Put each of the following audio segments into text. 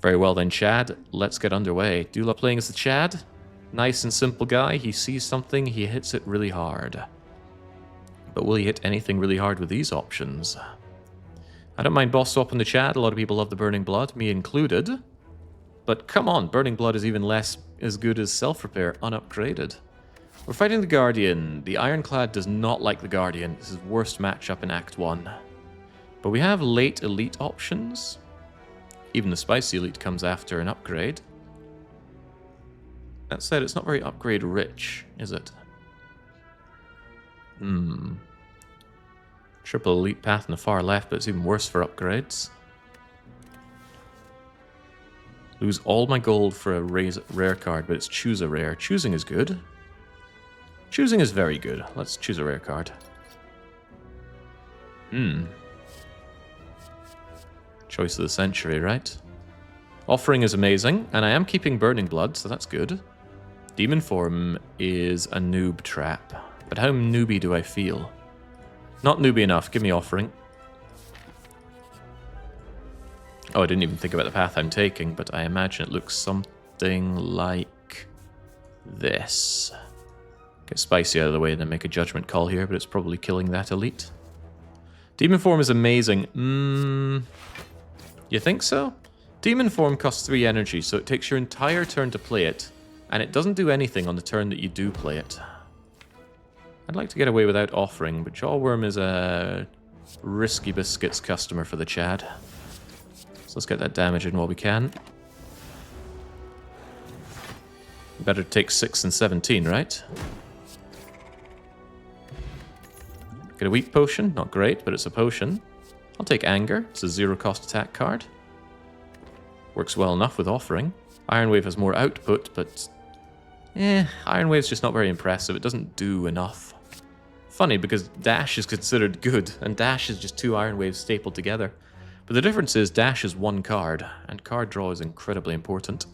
Very well then, Chad. Let's get underway. Dula playing as the Chad. Nice and simple guy. He sees something, he hits it really hard. But will he hit anything really hard with these options? I don't mind boss swapping the Chad. A lot of people love the Burning Blood, me included. But come on, Burning Blood is even less as good as Self-Repair, unupgraded. We're fighting the Guardian. The Ironclad does not like the Guardian. This is worst matchup in Act 1. But we have late elite options. Even the Spicy Elite comes after an upgrade. That said, it's not very upgrade rich, is it? Triple elite path in the far left, but it's even worse for upgrades. Lose all my gold for a rare card, but it's choose a rare. Choosing is good. Choosing is very good. Let's choose a rare card. Choice of the century, right? Offering is amazing, and I am keeping Burning Blood, so that's good. Demon Form is a noob trap. But how newbie do I feel? Not newbie enough. Give me Offering. Oh, I didn't even think about the path I'm taking, but I imagine it looks something like this. Get Spicy out of the way and then make a judgment call here, but it's probably killing that elite. Demon Form is amazing. You think so? Demon Form costs 3 energy, so it takes your entire turn to play it, and it doesn't do anything on the turn that you do play it. I'd like to get away without Offering, but Jawworm is a risky biscuits customer for the Chad. So let's get that damage in while we can. Better take 6 and 17, right? Get a weak potion, not great, but it's a potion. I'll take Anger, it's a 0-cost attack card. Works well enough with Offering. Iron Wave has more output, but Iron Wave's just not very impressive. It doesn't do enough. Funny, because Dash is considered good, and Dash is just 2 Iron Waves stapled together. But the difference is Dash is 1 card, and card draw is incredibly important.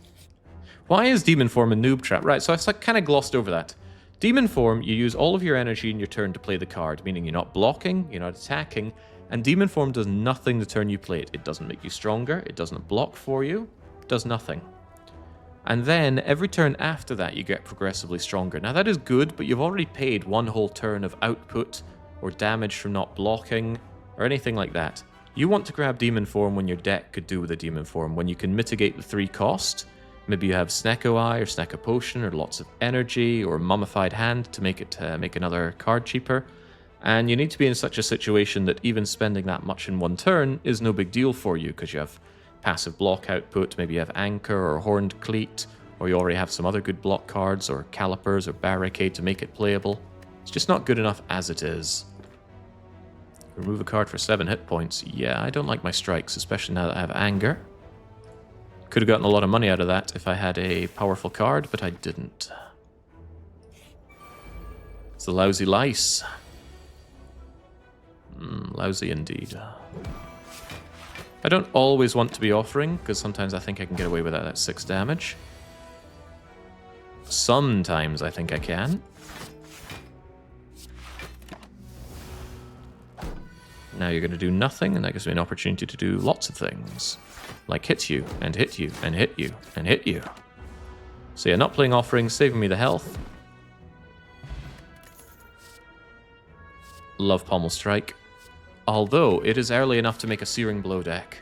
Why is Demon Form a noob trap? Right, so I kind of glossed over that. Demon Form, you use all of your energy in your turn to play the card, meaning you're not blocking, you're not attacking, and Demon Form does nothing the turn you play it. It doesn't make you stronger, it doesn't block for you, it does nothing. And then, every turn after that, you get progressively stronger. Now, that is good, but you've already paid 1 whole turn of output, or damage from not blocking, or anything like that. You want to grab Demon Form when your deck could do with a Demon Form, when you can mitigate the 3 cost. Maybe you have Snecko Eye, or Snecko Potion, or lots of energy, or Mummified Hand to make it make another card cheaper. And you need to be in such a situation that even spending that much in 1 turn is no big deal for you, because you have passive block output, maybe you have Anchor or Horned Cleat, or you already have some other good block cards, or Calipers or Barricade to make it playable. It's just not good enough as it is. Remove a card for 7 hit points. Yeah, I don't like my strikes, especially now that I have Anger. Could have gotten a lot of money out of that if I had a powerful card, but I didn't. It's the Lousy Lice. Lousy indeed. I don't always want to be Offering, because sometimes I think I can get away without that 6 damage. Sometimes I think I can. Now you're going to do nothing, and that gives me an opportunity to do lots of things. Like hit you, and hit you, and hit you, and hit you. So yeah, not playing Offering, saving me the health. Love Pommel Strike. Although, it is early enough to make a Searing Blow deck.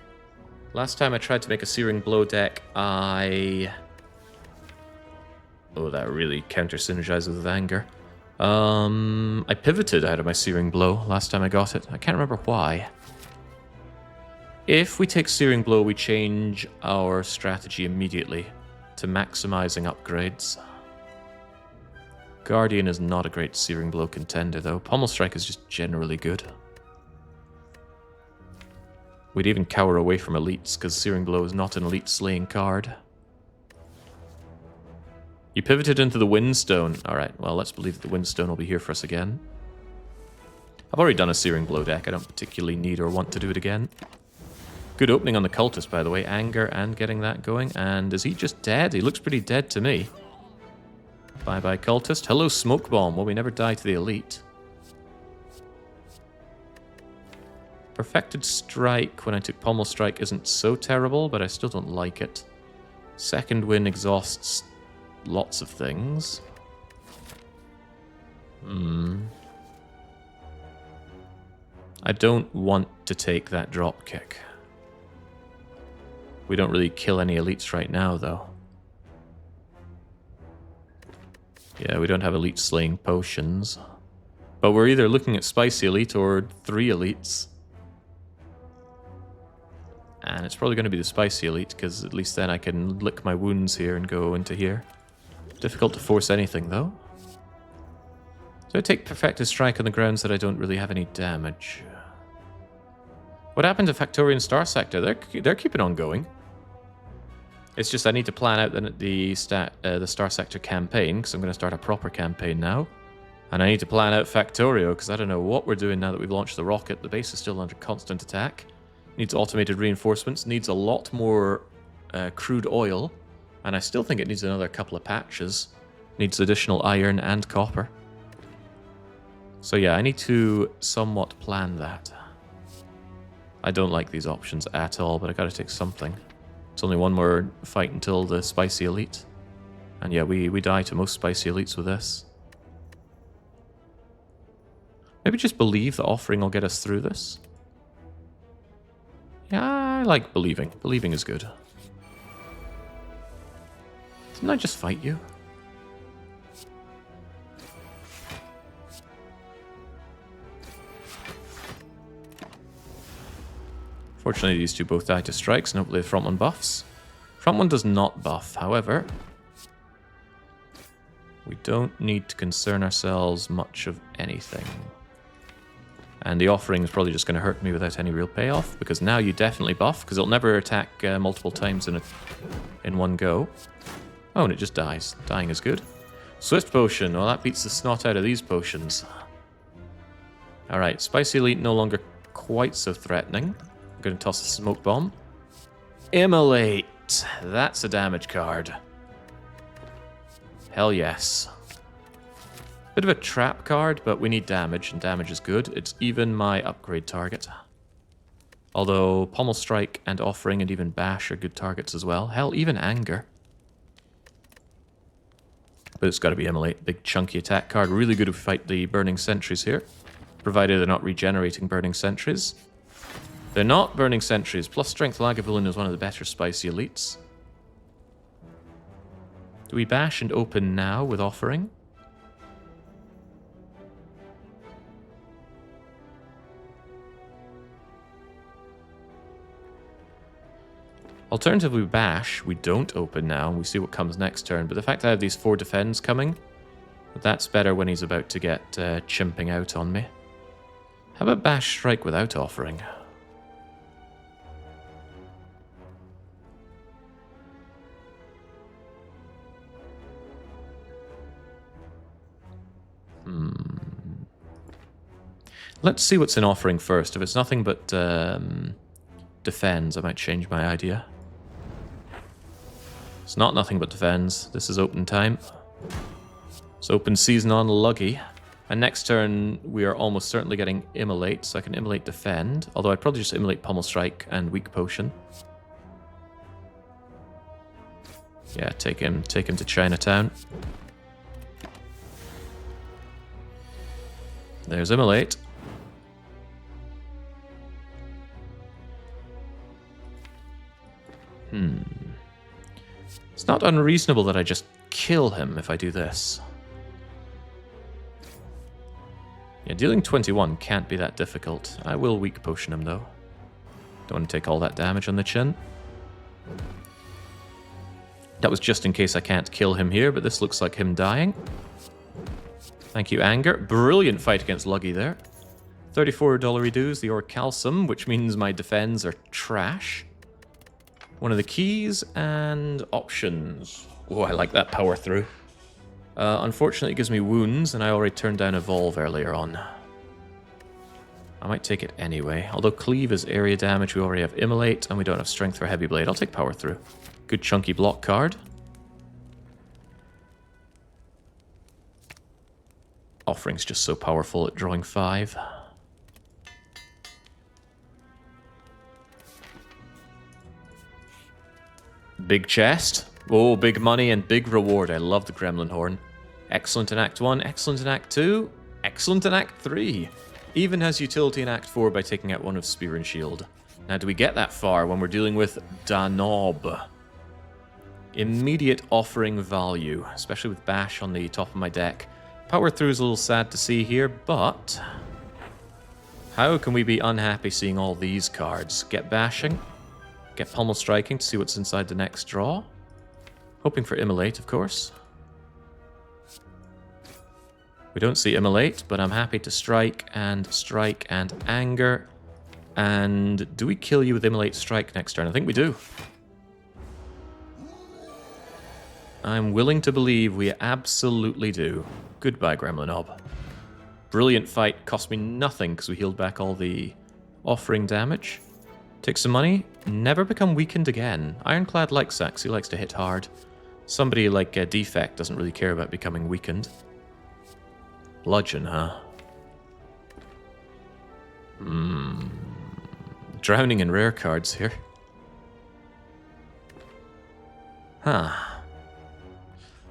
Last time I tried to make a Searing Blow deck, Oh, that really counter-synergizes with Anger. I pivoted out of my Searing Blow last time I got it. I can't remember why. If we take Searing Blow, we change our strategy immediately to maximizing upgrades. Guardian is not a great Searing Blow contender, though. Pommel Strike is just generally good. We'd even cower away from elites, because Searing Blow is not an elite slaying card. You pivoted into the Windstone. Alright, well, let's believe that the Windstone will be here for us again. I've already done a Searing Blow deck. I don't particularly need or want to do it again. Good opening on the Cultist, by the way. Anger and getting that going. And is he just dead? He looks pretty dead to me. Bye-bye, Cultist. Hello, Smoke Bomb. Well, we never die to the elite. Perfected Strike, when I took Pommel Strike, isn't so terrible, but I still don't like it. Second Wind exhausts lots of things. I don't want to take that drop kick. We don't really kill any elites right now, though. Yeah, we don't have elite slaying potions. But we're either looking at Spicy Elite or 3 elites. And it's probably going to be the Spicy Elite, because at least then I can lick my wounds here and go into here. Difficult to force anything, though. So I take Perfected Strike on the grounds that I don't really have any damage. What happened to Factorian Star Sector? They're keeping on going. It's just I need to plan out the Star Sector campaign, because I'm going to start a proper campaign now. And I need to plan out Factorio, because I don't know what we're doing now that we've launched the rocket. The base is still under constant attack. Needs automated reinforcements. Needs a lot more crude oil. And I still think it needs another couple of patches. Needs additional iron and copper. So yeah, I need to somewhat plan that. I don't like these options at all, but I gotta take something. It's only one more fight until the Spicy Elite. And yeah, we die to most Spicy Elites with this. Maybe just believe the offering will get us through this. Yeah, I like believing. Believing is good. Didn't I just fight you? Fortunately, these two both die to strikes, and hopefully the front one buffs. Front one does not buff, however. We don't need to concern ourselves much of anything. And the offering is probably just going to hurt me without any real payoff, because now you definitely buff, because it'll never attack multiple times in one go. Oh, and it just dies. Dying is good. Swift Potion. Well, that beats the snot out of these potions. Alright, Spicy Elite no longer quite so threatening. I'm going to toss a Smoke Bomb. Immolate. That's a damage card. Hell yes. Bit of a trap card, but we need damage, and damage is good. It's even my upgrade target. Although Pommel Strike and Offering and even Bash are good targets as well. Hell, even Anger. But it's got to be Immolate. Big chunky attack card. Really good if we fight the Burning Sentries here. Provided they're not regenerating Burning Sentries. They're not Burning Sentries. Plus Strength Lagavulin is one of the better Spicy Elites. Do we Bash and open now with Offering? Alternatively, we Bash. We don't open now, and we see what comes next turn. But the fact that I have these 4 defends coming, that's better when he's about to get chimping out on me. How about Bash Strike without Offering? Let's see what's in Offering first. If it's nothing but defends, I might change my idea. It's not nothing but defends. This is open time. It's open season on Luggy. And next turn, we are almost certainly getting Immolate, so I can Immolate defend. Although I'd probably just Immolate Pommel Strike and Weak Potion. Yeah, take him to Chinatown. There's Immolate. It's not unreasonable that I just kill him if I do this. Yeah, dealing 21 can't be that difficult. I will Weak Potion him, though. Don't want to take all that damage on the chin. That was just in case I can't kill him here, but this looks like him dying. Thank you, Anger. Brilliant fight against Luggy there. $34 reduce the Orcalsum, which means my defends are trash. One of the keys and options. Oh, I like that power through. Unfortunately, it gives me wounds, and I already turned down Evolve earlier on. I might take it anyway. Although Cleave is area damage, we already have Immolate, and we don't have Strength for Heavy Blade. I'll take Power Through. Good chunky block card. Offering's just so powerful at drawing 5. Big chest. Oh, big money and big reward. I love the Gremlin Horn. Excellent in Act 1, excellent in Act 2, excellent in Act 3. Even has utility in Act 4 by taking out one of Spear and Shield. Now, do we get that far when we're dealing with Danob? Immediate offering value, especially with Bash on the top of my deck. Power through is a little sad to see here, but how can we be unhappy seeing all these cards? Get Bashing, get Pummel Striking to see what's inside the next draw. Hoping for Immolate, of course. We don't see Immolate, but I'm happy to strike and anger. And do we kill you with Immolate Strike next turn? I think we do. I'm willing to believe we absolutely do. Goodbye, Gremlinob. Brilliant fight. Cost me nothing because we healed back all the offering damage. Take some money. Never become weakened again. Ironclad likes that because he likes to hit hard. Somebody like Defect doesn't really care about becoming weakened. Bludgeon, huh? Drowning in rare cards here. Huh.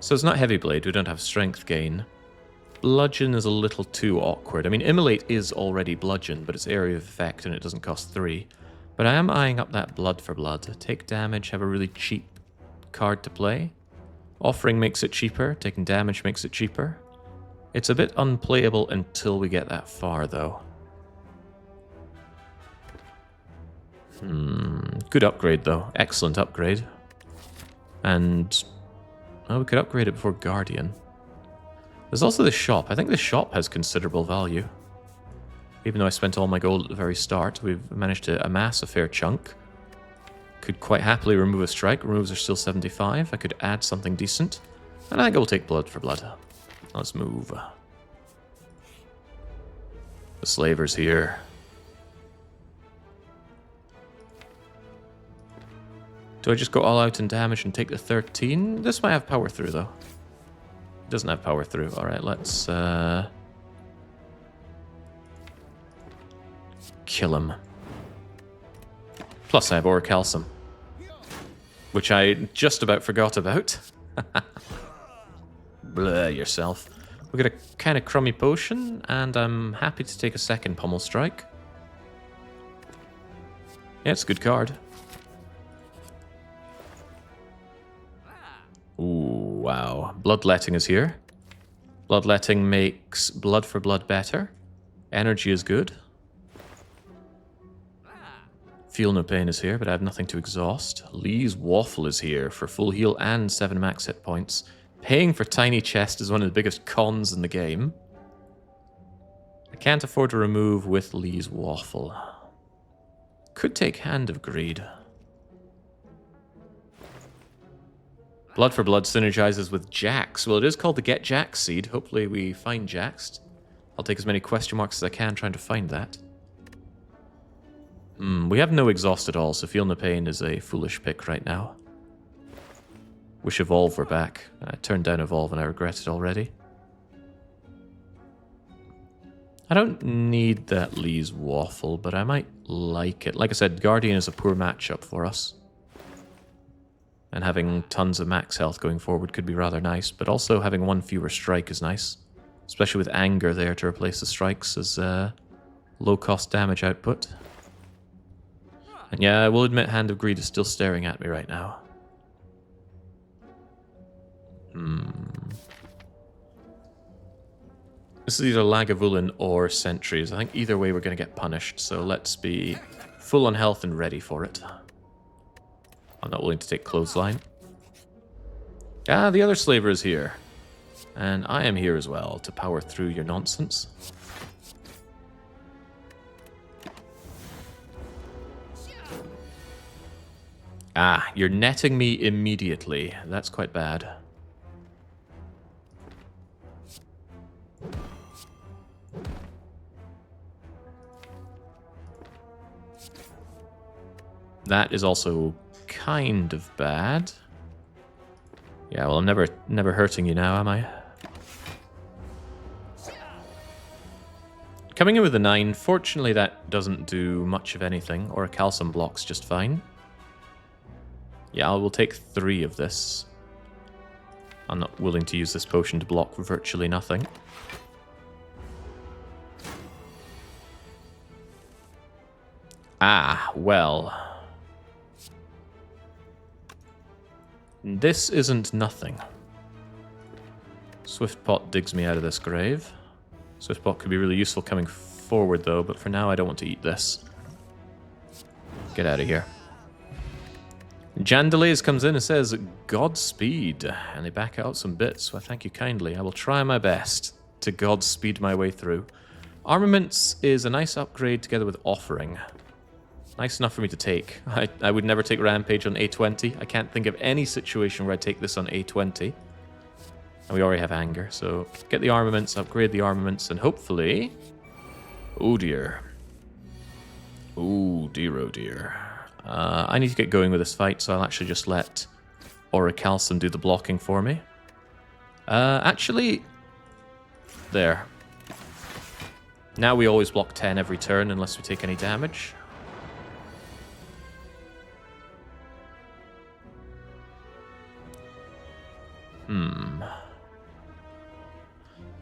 So it's not Heavy Blade, we don't have Strength Gain. Bludgeon is a little too awkward. I mean, Immolate is already Bludgeon, but it's Area of Effect and it doesn't cost 3. But I am eyeing up that Blood for Blood. Take damage, have a really cheap card to play. Offering makes it cheaper, taking damage makes it cheaper. It's a bit unplayable until we get that far, though. Good upgrade, though. Excellent upgrade. And well, we could upgrade it before Guardian. There's also the shop. I think the shop has considerable value. Even though I spent all my gold at the very start, we've managed to amass a fair chunk. Could quite happily remove a strike. Removes are still 75. I could add something decent. And I think I will take Blood for Blood. Let's move. The Slaver's here. Do I just go all out in damage and take the 13? This might have power through, though. It doesn't have power through. Alright, let's kill him. Plus I have Orichalcum, which I just about forgot about. Blah, yourself. We got a kind of crummy potion, and I'm happy to take a second Pummel Strike. Yeah, it's a good card. Ooh, wow. Bloodletting is here. Bloodletting makes Blood for Blood better. Energy is good. Feel No Pain is here, but I have nothing to exhaust. Lee's Waffle is here for full heal and 7 max hit points. Paying for Tiny Chest is one of the biggest cons in the game. I can't afford to remove with Lee's Waffle. Could take Hand of Greed. Blood for Blood synergizes with J.A.X. Well, it is called the GETJAX seed. Hopefully we find J.A.X. I'll take as many question marks as I can trying to find that. We have no exhaust at all, so Feel No Pain is a foolish pick right now. Wish Evolve were back. I turned down Evolve and I regret it already. I don't need that Lee's Waffle, but I might like it. Like I said, Guardian is a poor matchup for us. And having tons of max health going forward could be rather nice, but also having one fewer strike is nice. Especially with Anger there to replace the strikes as low-cost damage output. And yeah, I will admit Hand of Greed is still staring at me right now. This is either Lagavulin or Sentries. I think either way we're going to get punished, so let's be full on health and ready for it. I'm not willing to take Clothesline. Ah, the other slaver is here. And I am here as well to power through your nonsense. Ah, you're netting me immediately. That's quite bad. That is also kind of bad. Yeah, well, I'm never hurting you now, am I? Coming in with a 9, fortunately that doesn't do much of anything, or a Calcium blocks just fine. Yeah, I will take 3 of this. I'm not willing to use this potion to block virtually nothing. Ah, well. This isn't nothing. Swiftpot digs me out of this grave. Swiftpot could be really useful coming forward, though, but for now I don't want to eat this. Get out of here. Jandalaze comes in and says, Godspeed, and they back out some bits, so I thank you kindly. I will try my best to Godspeed my way through. Armaments is a nice upgrade together with Offering. Nice enough for me to take. I would never take Rampage on A20. I can't think of any situation where I'd take this on A20. And we already have Anger, so get the armaments, upgrade the armaments, and hopefully... Oh dear. Oh dear, oh dear. I need to get going with this fight, so I'll actually just let Orichalcum do the blocking for me. Actually... There. Now we always block 10 every turn unless we take any damage.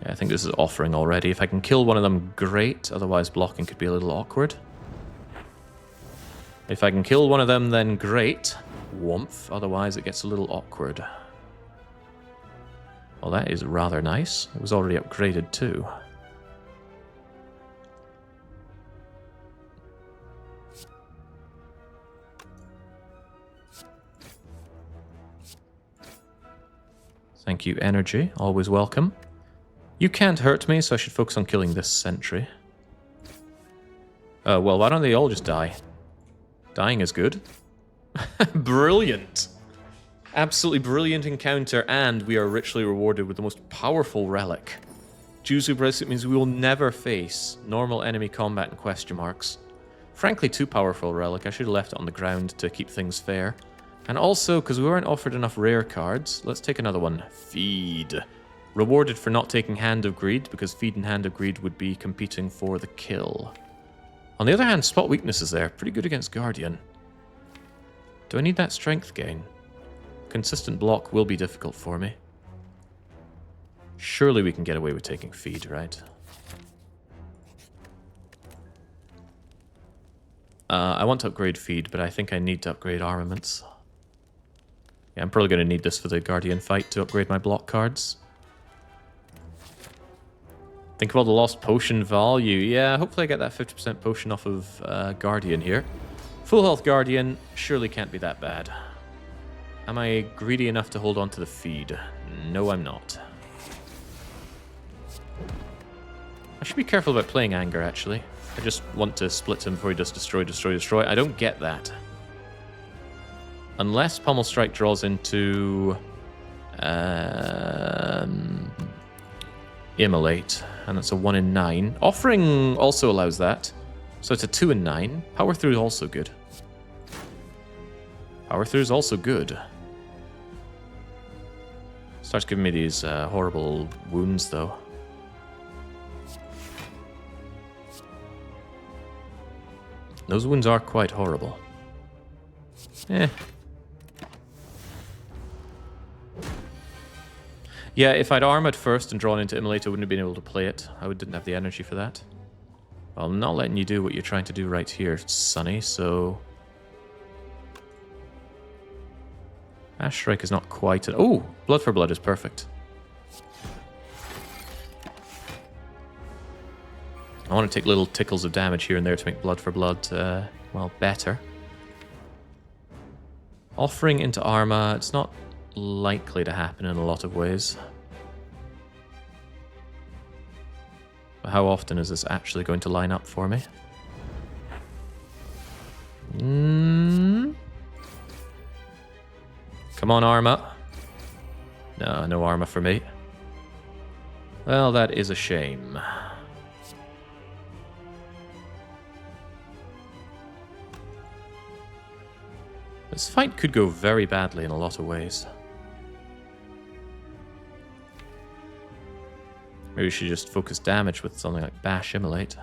Yeah, I think this is Offering already. If I can kill one of them, great. Otherwise, blocking could be a little awkward. If I can kill one of them, then great. Woomph. Otherwise, it gets a little awkward. Well, that is rather nice. It was already upgraded, too. Thank you, energy. Always welcome. You can't hurt me, so I should focus on killing this sentry. Well, why don't they all just die? Dying is good. Brilliant! Absolutely brilliant encounter, and we are richly rewarded with the most powerful relic. Juzu Bracelet means we will never face normal enemy combat in question marks. Frankly, too powerful relic. I should have left it on the ground to keep things fair. And also, because we weren't offered enough rare cards, let's take another one. Feed. Rewarded for not taking Hand of Greed, because Feed and Hand of Greed would be competing for the kill. On the other hand, Spot Weakness is there. Pretty good against Guardian. Do I need that strength gain? Consistent block will be difficult for me. Surely we can get away with taking Feed, right? I want to upgrade Feed, but I think I need to upgrade Armaments. Yeah, I'm probably going to need this for the Guardian fight to upgrade my block cards. Think about the lost potion value. Yeah, hopefully I get that 50% potion off of Guardian here. Full health Guardian surely can't be that bad. Am I greedy enough to hold on to the Feed? No, I'm not. I should be careful about playing Anger, actually. I just want to split him before he does destroy, destroy, destroy. I don't get that. Unless Pummel Strike draws into... Immolate, and that's a 1 in 9. Offering also allows that, so it's a 2 in 9. Power Through is also good. Power Through is also good. Starts giving me these horrible wounds, though. Those wounds are quite horrible. Eh. Yeah, if I'd armored first and drawn into Immolate, I wouldn't have been able to play it. I didn't have the energy for that. Well, I'm not letting you do what you're trying to do right here, Sonny, so... Ash Strike is not quite... Oh! Blood for Blood is perfect. I want to take little tickles of damage here and there to make Blood for Blood, well, better. Offering into Arma, it's not likely to happen in a lot of ways. But how often is this actually going to line up for me? Come on, Arma. No, no Arma for me. Well, that is a shame. This fight could go very badly in a lot of ways. Maybe we should just focus damage with something like Bash Immolate.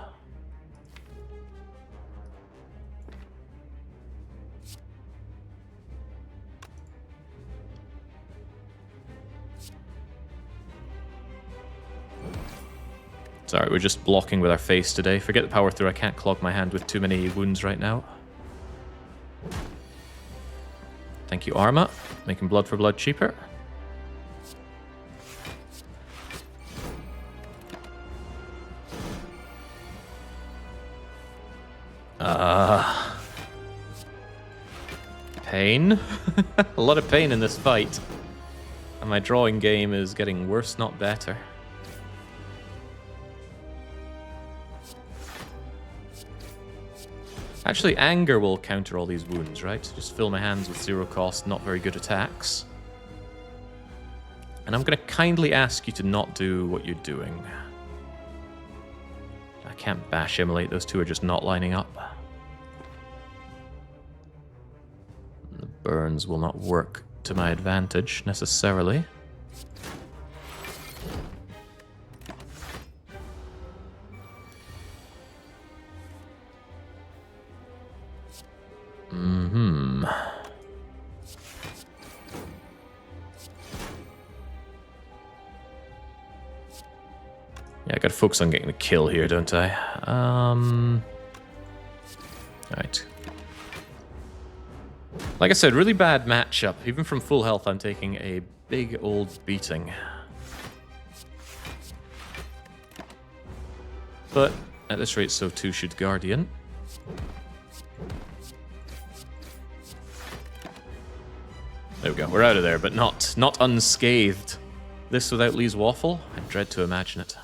Sorry, we're just blocking with our face today. Forget the power through. I can't clog my hand with too many wounds right now. Thank you, Arma. Making blood for blood cheaper. Pain. A lot of pain in this fight. And my drawing game is getting worse, not better. Actually, anger will counter all these wounds, right? Just fill my hands with 0 cost, not very good attacks. And I'm going to kindly ask you to not do what you're doing. I can't bash immolate, those two are just not lining up. The burns will not work to my advantage, necessarily. Yeah, I gotta focus on getting the kill here, don't I? Alright. Like I said, really bad matchup. Even from full health, I'm taking a big old beating. But at this rate, so too should Guardian. There we go, we're out of there, but not unscathed. This without Lee's Waffle? I dread to imagine it.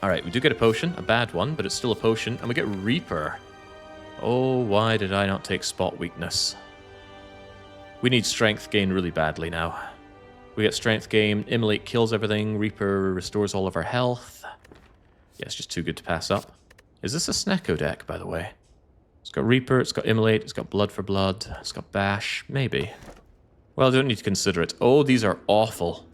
Alright, we do get a potion, a bad one, but it's still a potion, and we get Reaper. Oh, why did I not take Spot Weakness? We need Strength Gain really badly now. We get Strength Gain, Immolate kills everything, Reaper restores all of our health. Yeah, it's just too good to pass up. Is this a Snecko deck, by the way? It's got Reaper, it's got Immolate, it's got Blood for Blood, it's got Bash, maybe. Well, I don't need to consider it. Oh, these are awful.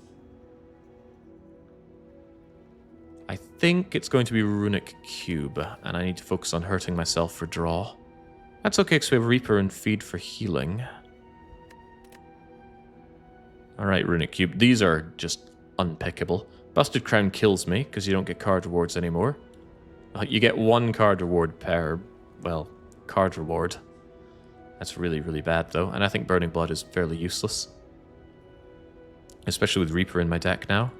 I think it's going to be Runic Cube, and I need to focus on hurting myself for draw. That's okay, because we have Reaper and Feed for healing. Alright, Runic Cube. These are just unpickable. Busted Crown kills me, because you don't get card rewards anymore. You get 1 card reward per, well, card reward. That's really, really bad, though. And I think Burning Blood is fairly useless. Especially with Reaper in my deck now.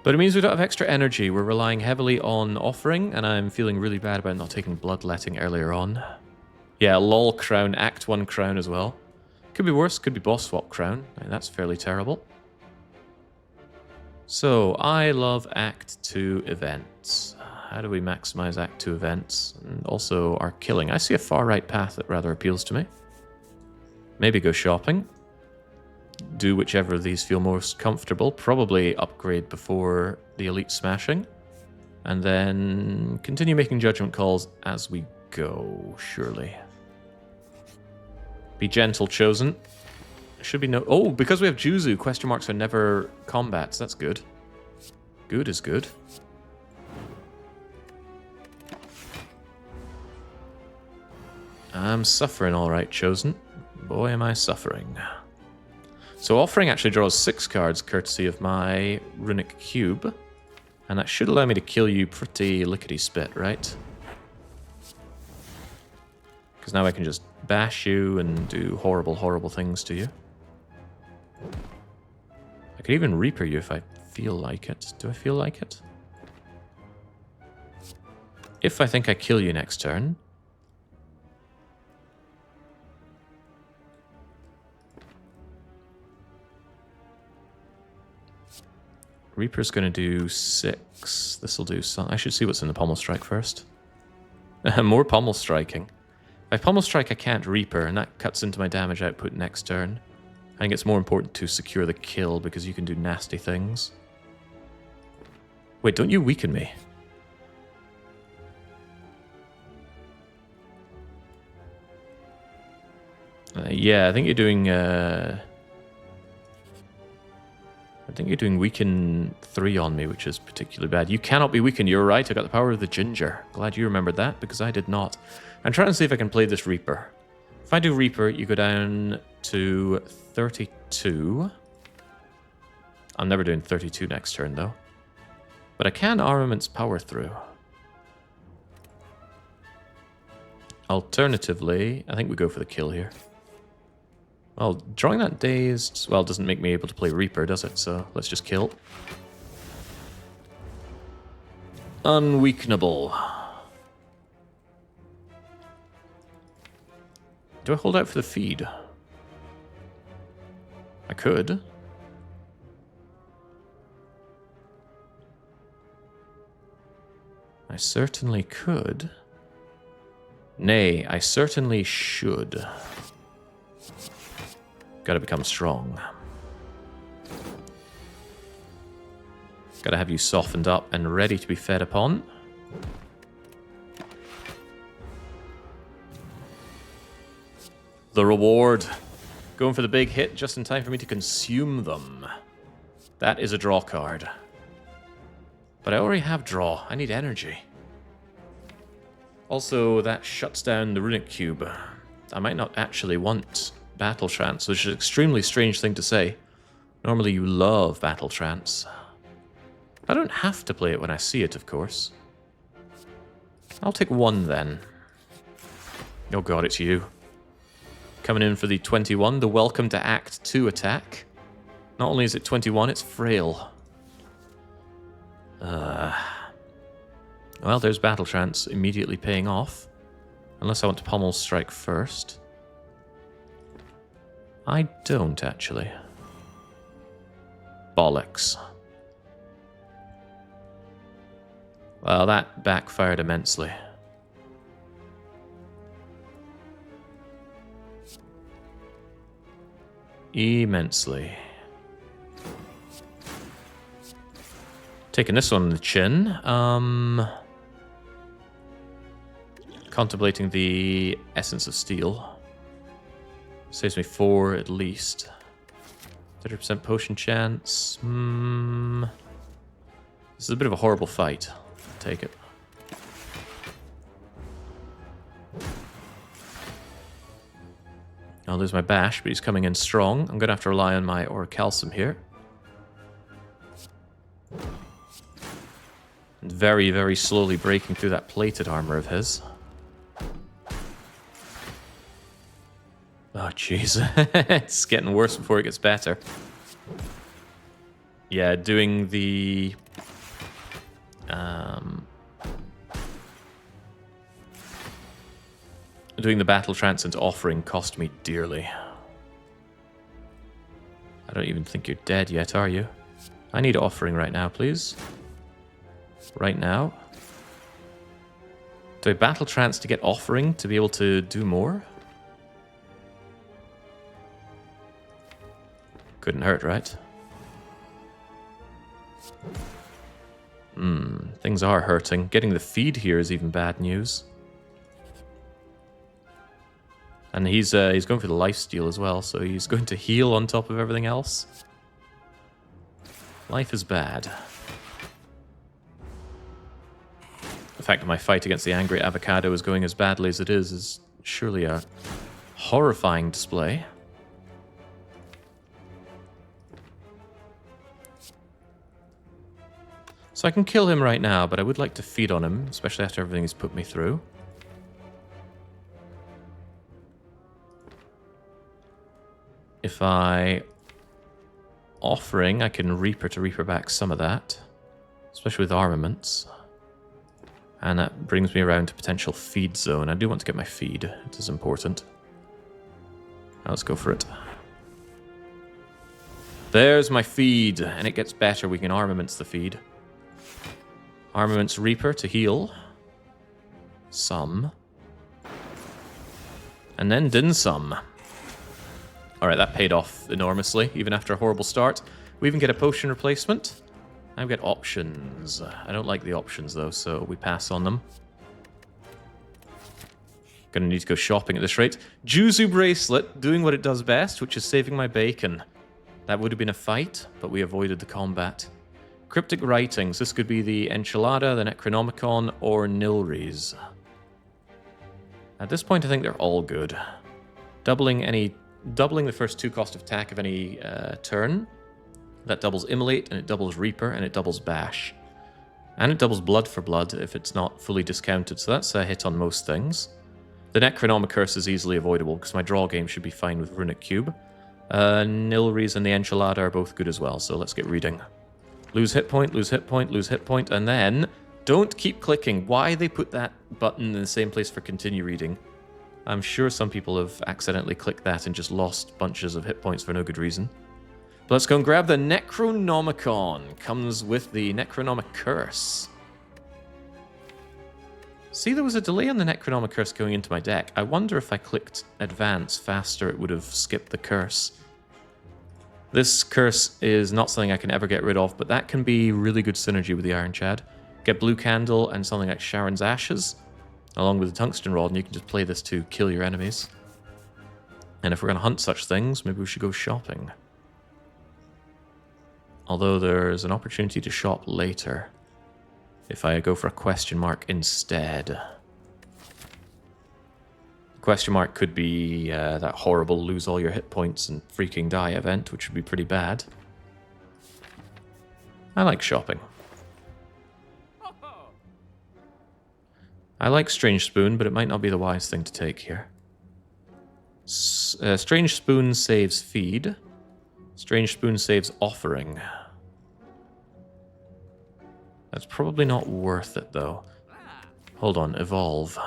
But it means we don't have extra energy. We're relying heavily on offering, and I'm feeling really bad about not taking Bloodletting earlier on. Yeah, LOL Crown, Act 1 Crown as well. Could be worse, could be Boss Swap Crown. That's fairly terrible. So, I love Act 2 events. How do we maximize Act 2 events? And also our killing. I see a far right path that rather appeals to me. Maybe go shopping. Do whichever of these feel most comfortable. Probably upgrade before the Elite Smashing. And then continue making judgment calls as we go, surely. Be gentle, Chosen. Should be no... Oh, because we have Juzu, question marks are never combats. That's good. Good is good. I'm suffering all right, Chosen. Boy, am I suffering. So Offering actually draws 6 cards courtesy of my Runic Cube. And that should allow me to kill you pretty lickety-spit, right? Because now I can just bash you and do horrible, horrible things to you. I could even Reaper you if I feel like it. Do I feel like it? If I think I kill you next turn... Reaper's going to do 6. This will do some... I should see what's in the Pommel Strike first. More Pommel Striking. If I Pommel Strike, I can't Reaper, and that cuts into my damage output next turn. I think it's more important to secure the kill, because you can do nasty things. Wait, don't you weaken me? Yeah, I think you're doing... I think you're doing weaken 3 on me, which is particularly bad. You cannot be weakened, you're right. I got the power of the ginger. Glad you remembered that, because I did not. I'm trying to see if I can play this Reaper. If I do Reaper, you go down to 32. I'm never doing 32 next turn, though. But I can armaments power through. Alternatively, I think we go for the kill here. Well, drawing that dazed, well, doesn't make me able to play Reaper, does it? So let's just kill. Unweakenable. Do I hold out for the feed? I could. I certainly could. Nay, I certainly should. Gotta become strong. Gotta have you softened up and ready to be fed upon. The reward. Going for the big hit just in time for me to consume them. That is a draw card. But I already have draw. I need energy. Also, that shuts down the runic cube. I might not actually want battle trance, which is an extremely strange thing to say. Normally you love battle trance. I don't have to play it when I see it, of course. I'll take one then. Oh god, it's you. Coming in for the 21, the Welcome to Act 2 attack. Not only is it 21, it's frail. Well, there's Battle Trance immediately paying off. Unless I want to Pommel Strike first. I don't, actually. Bollocks. Well, that backfired immensely. Immensely. Taking this one on the chin. Contemplating the Essence of Steel. Saves me 4 at least. 30% potion chance. This is a bit of a horrible fight. I'll take it. I'll lose my bash, but he's coming in strong. I'm going to have to rely on my Orichalcum here. And very, very slowly breaking through that plated armor of his. Oh, jeez. It's getting worse before it gets better. Yeah, doing the... doing the Battle Trance into Offering cost me dearly. I don't even think you're dead yet, are you? I need Offering right now, please. Right now. Do I Battle Trance to get Offering to be able to do more? Couldn't hurt, right? Things are hurting. Getting the feed here is even bad news. And he's going for the lifesteal as well, so he's going to heal on top of everything else. Life is bad. The fact that my fight against the Angry Avocado is going as badly as it is surely a horrifying display. So I can kill him right now, but I would like to feed on him, especially after everything he's put me through. If I... Offering, I can Reaper to Reaper back some of that. Especially with armaments. And that brings me around to potential feed zone. I do want to get my feed. It is important. Now let's go for it. There's my feed. And it gets better. We can armaments the feed. Armaments Reaper to heal. Some. And then din some. Alright, that paid off enormously, even after a horrible start. We even get a potion replacement. Now we get options. I don't like the options, though, so we pass on them. Gonna need to go shopping at this rate. Juzu Bracelet, doing what it does best, which is saving my bacon. That would have been a fight, but we avoided the combat. Cryptic Writings. This could be the Enchilada, the Necronomicon, or Nilries. At this point, I think they're all good. Doubling the first 2 cost of attack of any turn. That doubles Immolate, and it doubles Reaper, and it doubles Bash. And it doubles blood for blood if it's not fully discounted, so that's a hit on most things. The Necronomic Curse is easily avoidable because my draw game should be fine with Runic Cube. Nilries and the Enchilada are both good as well, so let's get reading. Lose hit point, lose hit point, lose hit point, and then don't keep clicking. Why they put that button in the same place for continue reading? I'm sure some people have accidentally clicked that and just lost bunches of hit points for no good reason. But let's go and grab the Necronomicon. Comes with the Necronomic Curse. See, there was a delay on the Necronomic Curse going into my deck. I wonder if I clicked Advance faster, it would have skipped the curse. This curse is not something I can ever get rid of, but that can be really good synergy with the Ironclad. Get Blue Candle and something like Sharon's Ashes, along with the Tungsten Rod, and you can just play this to kill your enemies. And if we're going to hunt such things, maybe we should go shopping. Although there's an opportunity to shop later, if I go for a question mark instead. Question mark could be that horrible lose all your hit points and freaking die event, which would be pretty bad. I like shopping. I like Strange Spoon, but it might not be the wise thing to take here. Strange Spoon saves Feed. Strange Spoon saves Offering. That's probably not worth it, though. Hold on, Evolve.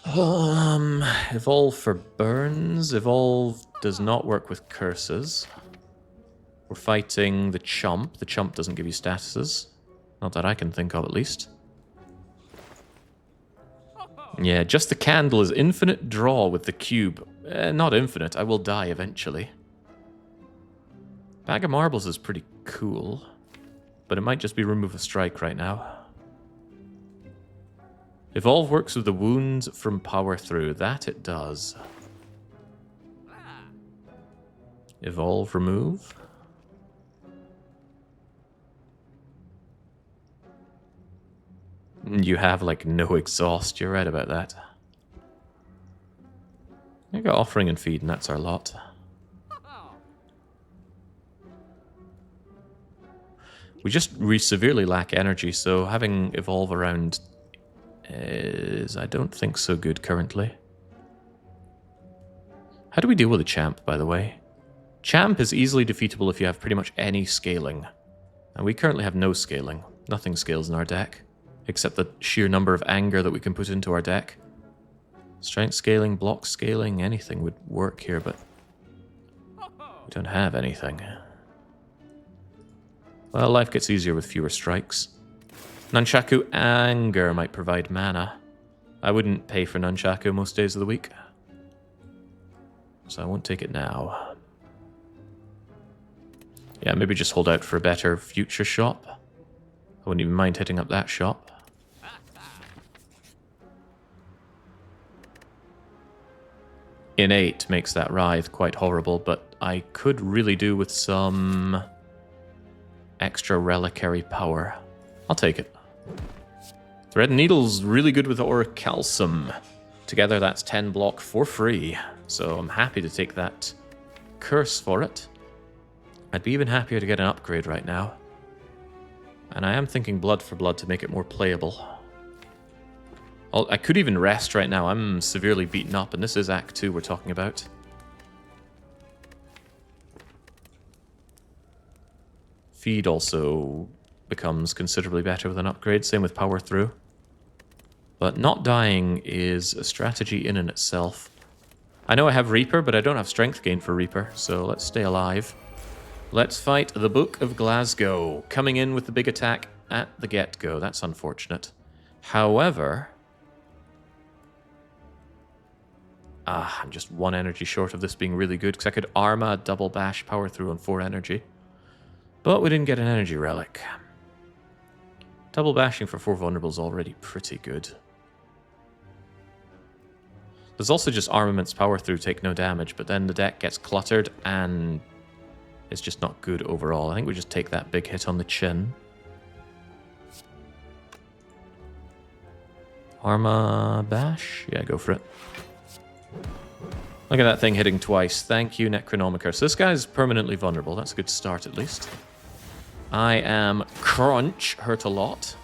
Evolve for burns. Evolve does not work with curses. We're fighting the Chump. The Chump doesn't give you statuses. Not that I can think of, at least. Yeah, just the candle is infinite draw with the cube. Not infinite, I will die eventually. Bag of Marbles is pretty cool, but it might just be remove a strike right now. Evolve works with the wounds from power through. That it does. Evolve, remove. You have, like, no exhaust. You're right about that. I got Offering and Feed, and that's our lot. We just severely lack energy, so having Evolve around is, I don't think, so good currently. How do we deal with a Champ, by the way? Champ is easily defeatable if you have pretty much any scaling. And we currently have no scaling. Nothing scales in our deck, except the sheer number of anger that we can put into our deck. Strength scaling, block scaling, anything would work here, but we don't have anything. Well, life gets easier with fewer strikes. Nunchaku Anger might provide mana. I wouldn't pay for Nunchaku most days of the week, so I won't take it now. Yeah, maybe just hold out for a better future shop. I wouldn't even mind hitting up that shop. Innate makes that writhe quite horrible, but I could really do with some extra reliquary power. I'll take it. Thread and Needle's really good with Orichalcum. Together that's 10 block for free, so I'm happy to take that curse for it. I'd be even happier to get an upgrade right now. And I am thinking blood for blood to make it more playable. I could even rest right now. I'm severely beaten up, and this is Act 2 we're talking about. Feed also becomes considerably better with an upgrade, same with power through. But not dying is a strategy in and itself. I know I have Reaper, but I don't have strength gain for Reaper, so let's stay alive. Let's fight the Book of Glasgow, coming in with the big attack at the get-go. That's unfortunate. However, I'm just 1 energy short of this being really good, because I could Arma, double bash, power through on 4 energy. But we didn't get an energy relic. Double bashing for 4 vulnerables is already pretty good. There's also just armaments power through, take no damage, but then the deck gets cluttered and it's just not good overall. I think we just take that big hit on the chin. Arma bash? Yeah, go for it. Look at that thing hitting twice. Thank you, Necronomicus. So this guy's permanently vulnerable. That's a good start, at least. I am crunch, hurt a lot.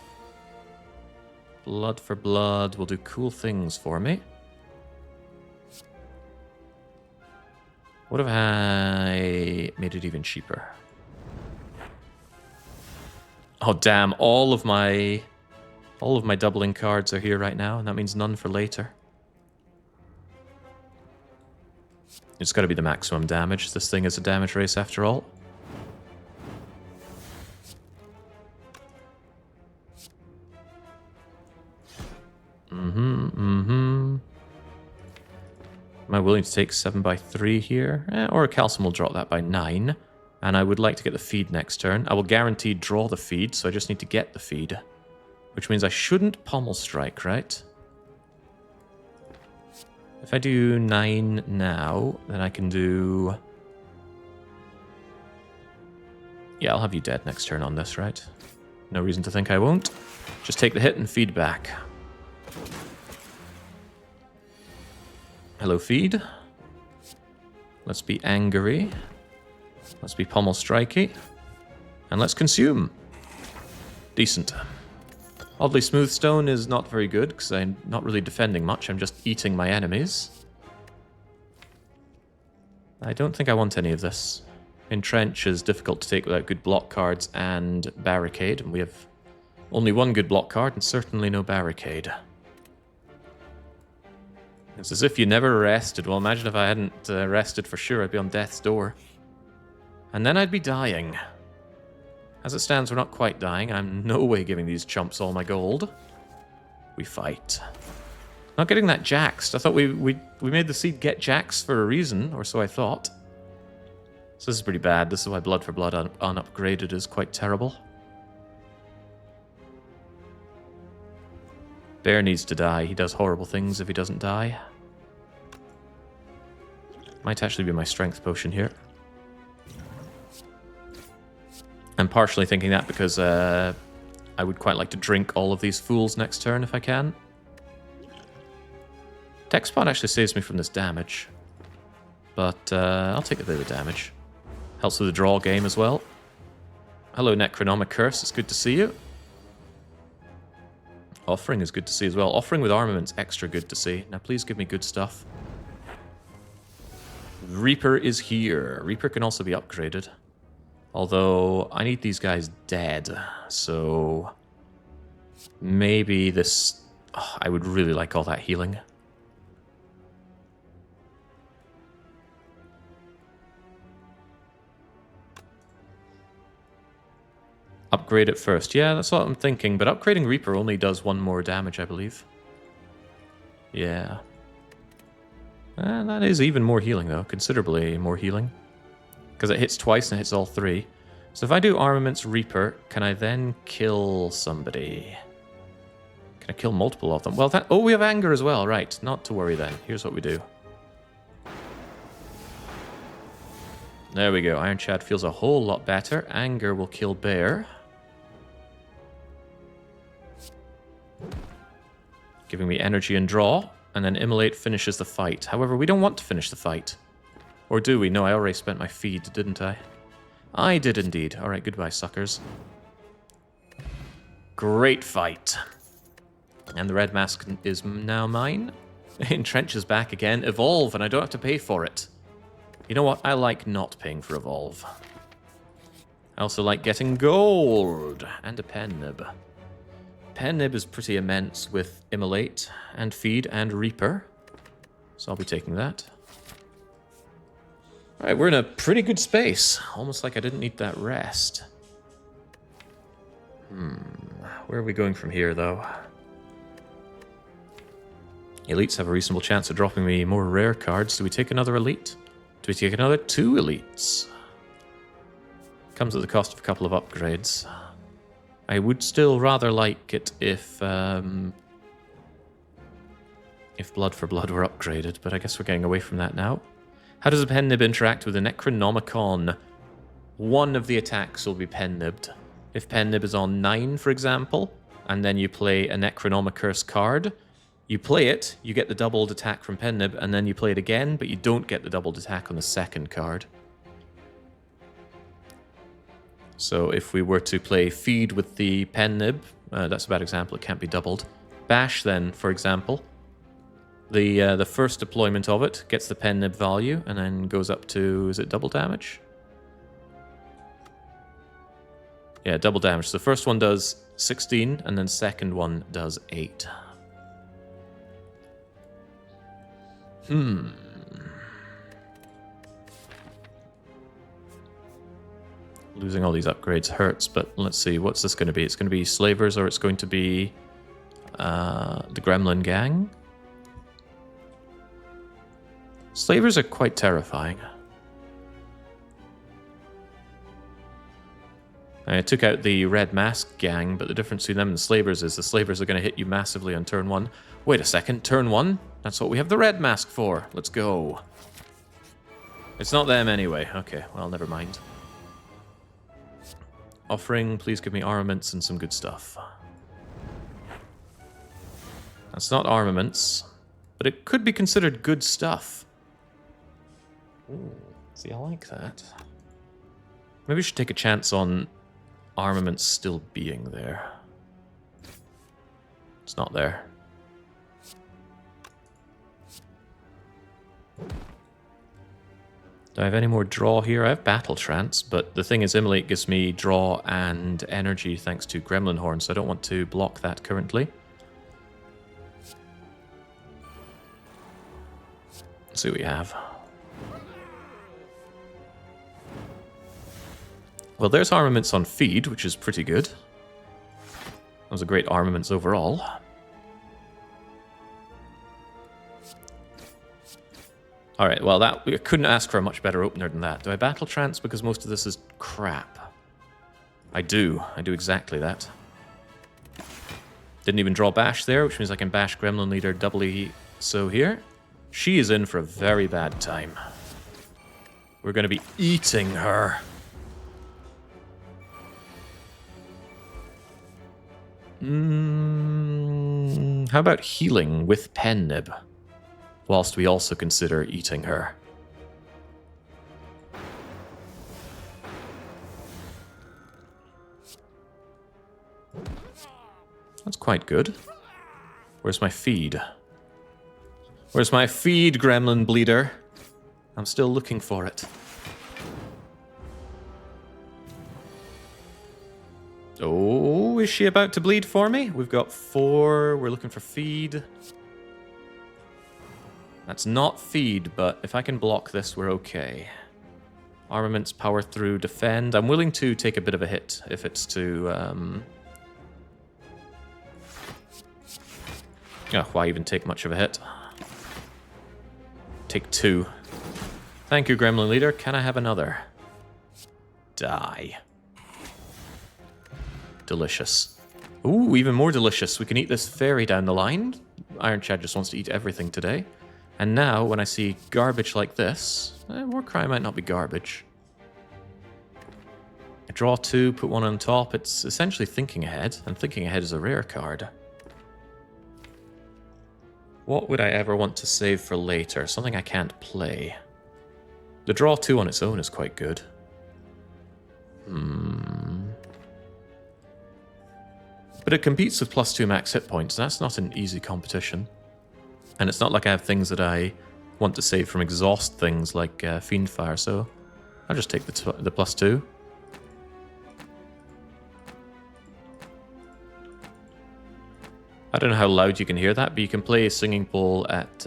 Blood for blood will do cool things for me. What if I made it even cheaper? Oh damn, all of my doubling cards are here right now, and that means none for later. It's got to be the maximum damage. This thing is a damage race after all. Am I willing to take 7 by 3 here? Or a calcium will drop that by 9. And I would like to get the feed next turn. I will guaranteed draw the feed, so I just need to get the feed. Which means I shouldn't pommel strike, right? If I do 9 now, then I can do... Yeah, I'll have you dead next turn on this, right? No reason to think I won't. Just take the hit and feed back. Hello, feed. Let's be angry. Let's be pommel strikey. And let's consume. Decent. Oddly smooth stone is not very good, because I'm not really defending much. I'm just eating my enemies. I don't think I want any of this. Entrench is difficult to take without good block cards and barricade. And we have only one good block card and certainly no barricade. It's as if you never rested. Well, imagine if I hadn't rested for sure. I'd be on death's door. And then I'd be dying. As it stands, we're not quite dying. I'm no way giving these chumps all my gold. We fight. Not getting that J.A.X. I thought we made the seed GETJAX for a reason, or so I thought. So this is pretty bad. This is why Blood for Blood unupgraded is quite terrible. Bear needs to die. He does horrible things if he doesn't die. Might actually be my strength potion here. I'm partially thinking that because I would quite like to drink all of these fools next turn if I can. Tech Spot actually saves me from this damage. But I'll take a bit of damage. Helps with the draw game as well. Hello, Necronomic Curse. It's good to see you. Offering is good to see as well. Offering with armament's extra good to see. Now please give me good stuff. Reaper is here. Reaper can also be upgraded. Although, I need these guys dead. So, maybe this... Oh, I would really like all that healing. Upgrade it first. Yeah, that's what I'm thinking. But upgrading Reaper only does 1 more damage, I believe. Yeah. That is even more healing, though. Considerably more healing. Because it hits twice and it hits all 3. So if I do Armament's Reaper, can I then kill somebody? Can I kill multiple of them? Well, that... Oh, we have Anger as well. Right. Not to worry then. Here's what we do. There we go. Iron Chad feels a whole lot better. Anger will kill Bear. Giving me energy and draw. And then Immolate finishes the fight. However, we don't want to finish the fight. Or do we? No, I already spent my feed, didn't I? I did indeed. Alright, goodbye, suckers. Great fight. And the red mask is now mine. Entrench is back again. Evolve, and I don't have to pay for it. You know what? I like not paying for Evolve. I also like getting gold. And a pen nib. Pen nib is pretty immense with Immolate and Feed and Reaper. So I'll be taking that. Alright, we're in a pretty good space. Almost like I didn't need that rest. Where are we going from here, though? Elites have a reasonable chance of dropping me more rare cards. Do we take another elite? Do we take another 2 elites? Comes at the cost of a couple of upgrades. I would still rather like it if Blood for Blood were upgraded, but I guess we're getting away from that now. How does a pen nib interact with the Necronomicon? One of the attacks will be pen nibbed. If pen nib is on 9, for example, and then you play a Necronomicurse card, you play it, you get the doubled attack from pen nib, and then you play it again, but you don't get the doubled attack on the second card. So if we were to play feed with the pen nib, that's a bad example, it can't be doubled. Bash then, for example, the first deployment of it gets the pen nib value and then goes up to, is it double damage? Yeah, double damage. So the first one does 16 and then second one does 8. Losing all these upgrades hurts, but let's see, what's this going to be? It's going to be slavers, or it's going to be the gremlin gang. Slavers are quite terrifying. I took out the red mask gang, but the difference between them and slavers is the slavers are going to hit you massively on turn 1. Wait a second, turn 1? That's what we have the red mask for. Let's go. It's not them anyway. Okay, well, never mind. Offering, please give me armaments and some good stuff. That's not armaments, but it could be considered good stuff. Ooh, see, I like that. Maybe we should take a chance on armaments still being there. It's not there. Do I have any more draw here? I have battle trance, but the thing is, Immolate gives me draw and energy thanks to Gremlin Horn, so I don't want to block that currently. Let's see what we have. Well, there's armaments on feed, which is pretty good. Those are great armaments overall. Alright, well, that we couldn't ask for a much better opener than that. Do I battle trance because most of this is crap? I do. I do exactly that. Didn't even draw bash there, which means I can bash Gremlin Leader doubly so here. She is in for a very bad time. We're going to be eating her. How about healing with pen nib? Whilst we also consider eating her. That's quite good. Where's my feed? Where's my feed, Gremlin Bleeder? I'm still looking for it. Oh, is she about to bleed for me? We've got 4. We're looking for feed. That's not feed, but if I can block this, we're okay. Armaments, power through, defend. I'm willing to take a bit of a hit if it's to... Oh, why even take much of a hit? Take 2. Thank you, Gremlin Leader. Can I have another? Die. Delicious. Ooh, even more delicious. We can eat this fairy down the line. Ironclad just wants to eat everything today. And now, when I see garbage like this, Warcry might not be garbage. I draw 2, put 1 on top. It's essentially thinking ahead, and thinking ahead is a rare card. What would I ever want to save for later? Something I can't play. The draw 2 on its own is quite good. But it competes with +2 max hit points, and that's not an easy competition. And it's not like I have things that I want to save from exhaust things like Fiendfire, so I'll just take the +2. I don't know how loud you can hear that, but you can play a singing bowl at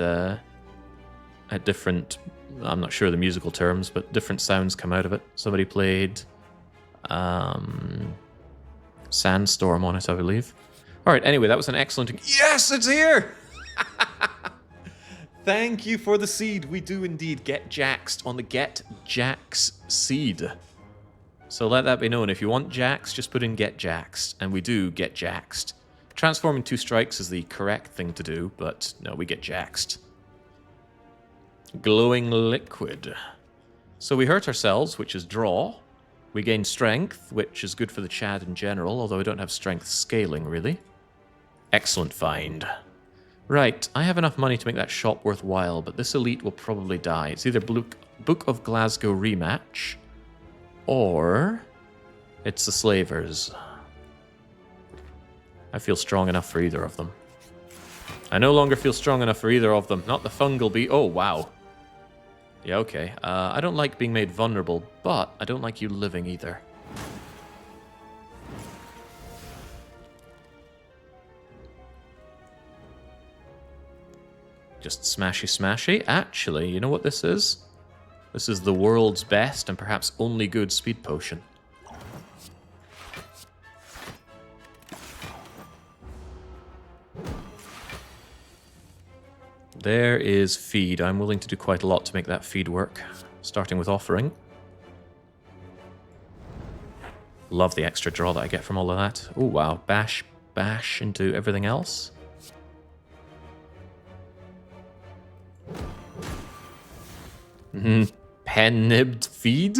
different, I'm not sure the musical terms, but different sounds come out of it. Somebody played Sandstorm on it, I believe. Alright, anyway, that was an excellent... Yes, it's here! Thank you for the seed. We do indeed get jaxed on the GETJAX seed. So let that be known. If you want Jax, just put in GETJAXed, and we do get jaxed. Transforming 2 strikes is the correct thing to do, but no, we get jaxed. Glowing liquid. So we hurt ourselves, which is draw. We gain strength, which is good for the Chad in general, although I don't have strength scaling, really. Excellent find. Right, I have enough money to make that shop worthwhile, but this elite will probably die. It's either Book of Glasgow rematch, or It's the slavers. I feel strong enough for either of them. I no longer feel strong enough for either of them. Not the fungal bee. Oh, wow. Yeah, okay. I don't like being made vulnerable, but I don't like you living either. Just smashy smashy. Actually, you know what this is? This is the world's best and perhaps only good speed potion. There is feed. I'm willing to do quite a lot to make that feed work. Starting with offering. Love the extra draw that I get from all of that. Oh wow, bash, bash into everything else. Pen-nibbed feed?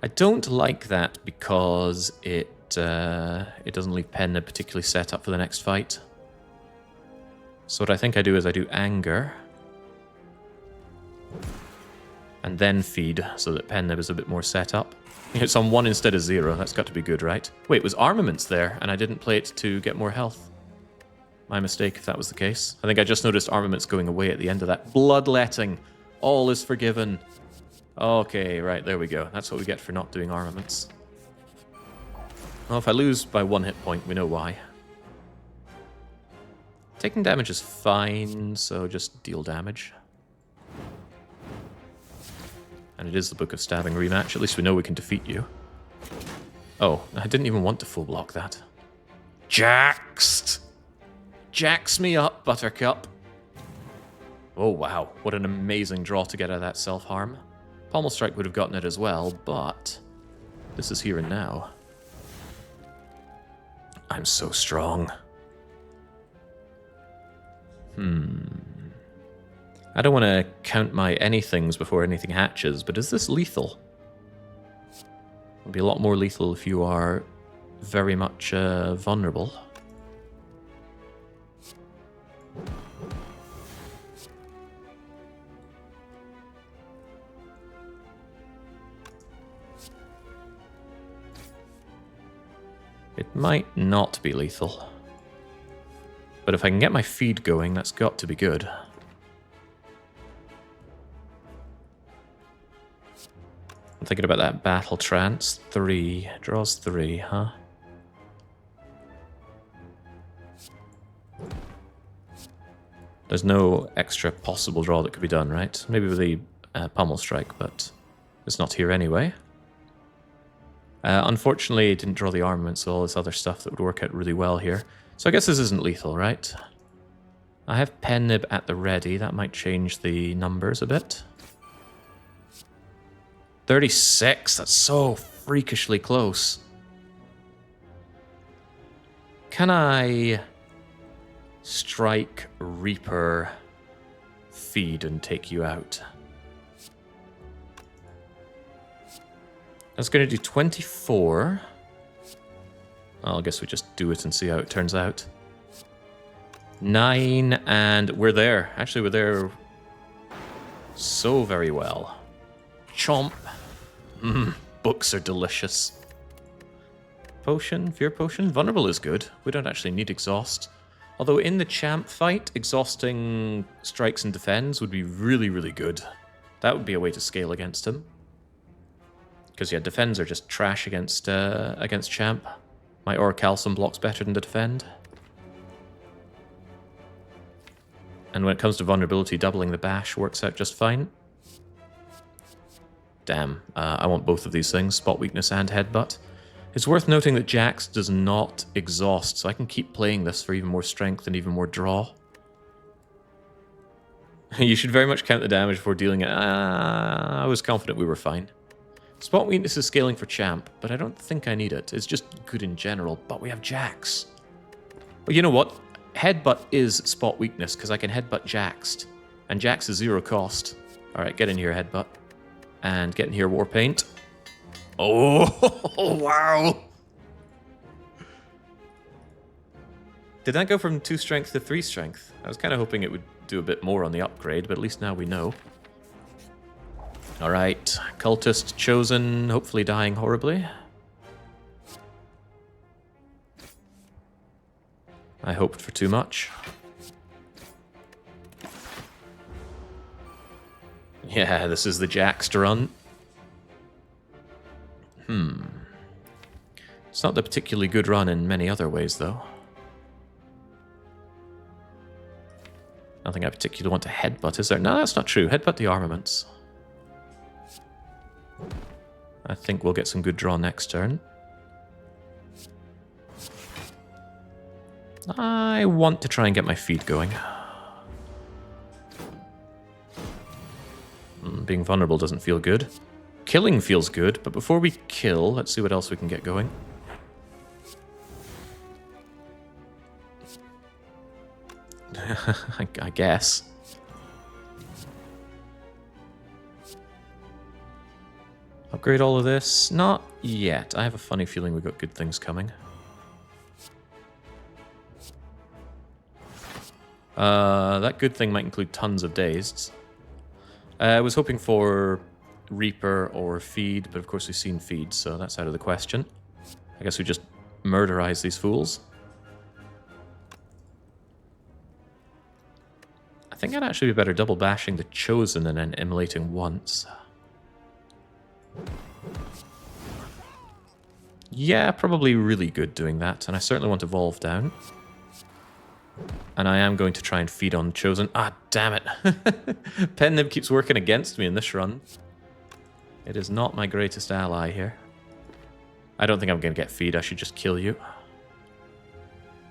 I don't like that because it doesn't leave Pen-nib particularly set up for the next fight. So what I think I do is I do anger. And then feed, so that Pen-nib is a bit more set up. It's on 1 instead of 0, that's got to be good, right? Wait, was armaments there, and I didn't play it to get more health? My mistake if that was the case. I think I just noticed armaments going away at the end of that. Bloodletting! All is forgiven. Okay, right, there we go. That's what we get for not doing armaments. Well, if I lose by 1 hit point, we know why. Taking damage is fine, so just deal damage. And it is the Book of Stabbing rematch. At least we know we can defeat you. Oh, I didn't even want to full block that. J.A.X! J.A.X me up, Buttercup. Oh, wow. What an amazing draw to get out of that self-harm. Pommel Strike would have gotten it as well, but this is here and now. I'm so strong. I don't want to count my anythings before anything hatches, but is this lethal? It'll be a lot more lethal if you are very much vulnerable. It might not be lethal. But if I can get my feed going, that's got to be good. I'm thinking about that battle trance. 3. Draws 3, huh? There's no extra possible draw that could be done, right? Maybe with the Pommel Strike, but it's not here anyway. Unfortunately, it didn't draw the armament, so all this other stuff that would work out really well here. So I guess this isn't lethal, right? I have Pen-nib at the ready. That might change the numbers a bit. 36, that's so freakishly close. Can I strike Reaper, feed, and take you out? That's going to do 24. Well, I guess we just do it and see how it turns out. 9, and we're there. Actually, we're there so very well. Chomp. Books are delicious. Potion, Fear Potion. Vulnerable is good. We don't actually need Exhaust. Although in the champ fight, exhausting strikes and defends would be really, really good. That would be a way to scale against him. Because, yeah, defends are just trash against champ. My Orichalcum blocks better than the defend. And when it comes to vulnerability, doubling the bash works out just fine. Damn, I want both of these things, Spot Weakness and Headbutt. It's worth noting that J.A.X does not exhaust, so I can keep playing this for even more strength and even more draw. You should very much count the damage before dealing it. I was confident we were fine. Spot Weakness is scaling for champ, but I don't think I need it. It's just good in general, but we have J.A.X. Well, you know what? Headbutt is Spot Weakness, because I can Headbutt J.A.X. And J.A.X is 0 cost. Alright, get in here, Headbutt. And get in here, Warpaint. Oh, wow! Did that go from 2 strength to 3 strength? I was kind of hoping it would do a bit more on the upgrade, but at least now we know. Alright, cultist chosen, hopefully dying horribly. I hoped for too much. Yeah, this is the J.A.X to run. It's not a particularly good run in many other ways, though. Nothing I particularly want to headbutt, is there? No, that's not true. Headbutt the armaments. I think we'll get some good draw next turn. I want to try and get my feed going. Being vulnerable doesn't feel good. Killing feels good, but before we kill, let's see what else we can get going. I guess. Upgrade all of this? Not yet. I have a funny feeling we've got good things coming. That good thing might include tons of dazed. I was hoping for Reaper or Feed, but of course we've seen Feed, so that's out of the question. I guess we just murderize these fools. I think I'd actually be better double bashing the Chosen and then immolating once. Yeah, probably really good doing that, and I certainly want Evolve down. And I am going to try and feed on Chosen. Ah, damn it. Pen Nib keeps working against me in this run. It is not my greatest ally here. I don't think I'm going to get feed. I should just kill you.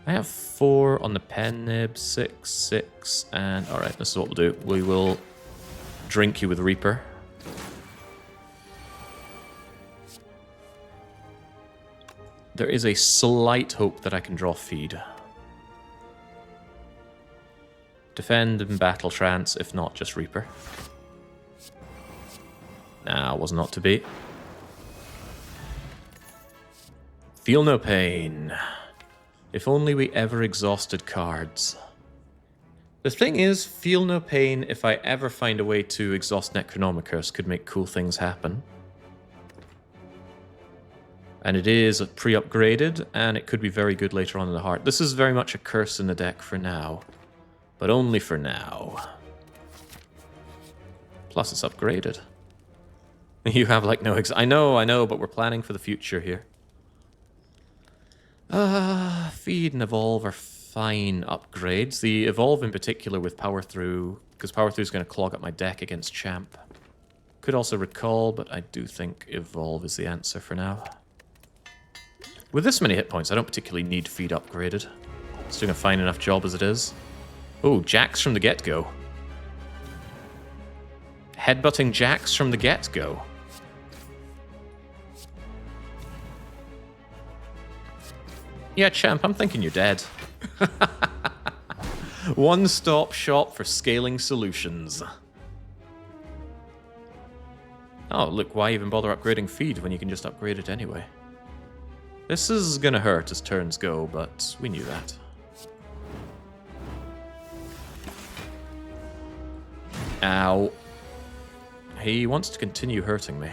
I have 4 on the Pen Nib, 6, 6, and... Alright, this is what we'll do. We will drink you with Reaper. There is a slight hope that I can draw feed. Defend and battle trance, if not, just Reaper. Nah, was not to be. Feel no pain. If only we ever exhausted cards. The thing is, feel no pain if I ever find a way to exhaust Necronomicus could make cool things happen. And it is pre-upgraded, and it could be very good later on in the heart. This is very much a curse in the deck for now. But only for now. Plus it's upgraded. You have like no I know, but we're planning for the future here. Feed and Evolve are fine upgrades. The Evolve in particular with Power Through, because Power Through is going to clog up my deck against Champ. Could also Recall, but I do think Evolve is the answer for now. With this many hit points, I don't particularly need Feed upgraded. It's doing a fine enough job as it is. Oh, J.A.X from the get-go. Headbutting J.A.X from the get-go. Yeah, Champ, I'm thinking you're dead. One-stop shop for scaling solutions. Oh, look, why even bother upgrading Feed when you can just upgrade it anyway? This is gonna hurt as turns go, but we knew that. Ow. He wants to continue hurting me.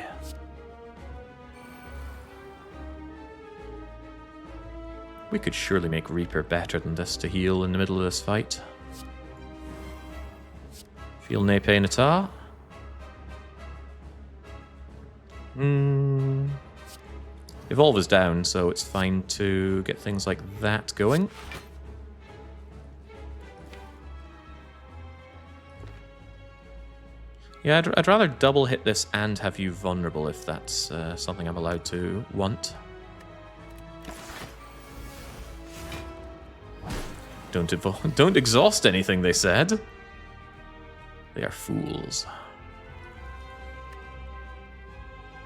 We could surely make Reaper better than this to heal in the middle of this fight. Feel nae pain at all? Evolve is down, so it's fine to get things like that going. Yeah, I'd rather double hit this and have you vulnerable if that's something I'm allowed to want. Don't exhaust anything, they said. They are fools.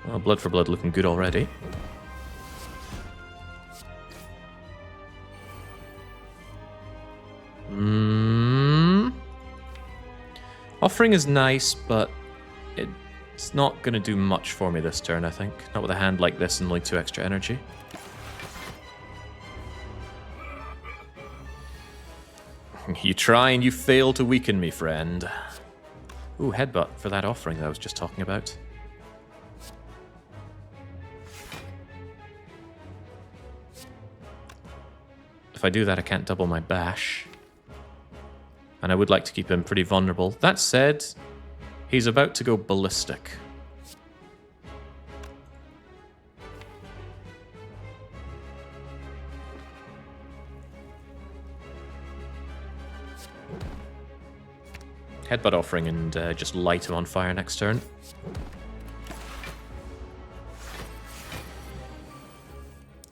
Well, Blood for Blood looking good already. Offering is nice, but it's not going to do much for me this turn, I think. Not with a hand like this and only 2 extra energy. You try and you fail to weaken me, friend. Ooh, headbutt for that offering that I was just talking about. If I do that, I can't double my bash. And I would like to keep him pretty vulnerable. That said, he's about to go ballistic. Headbutt offering and just light him on fire next turn.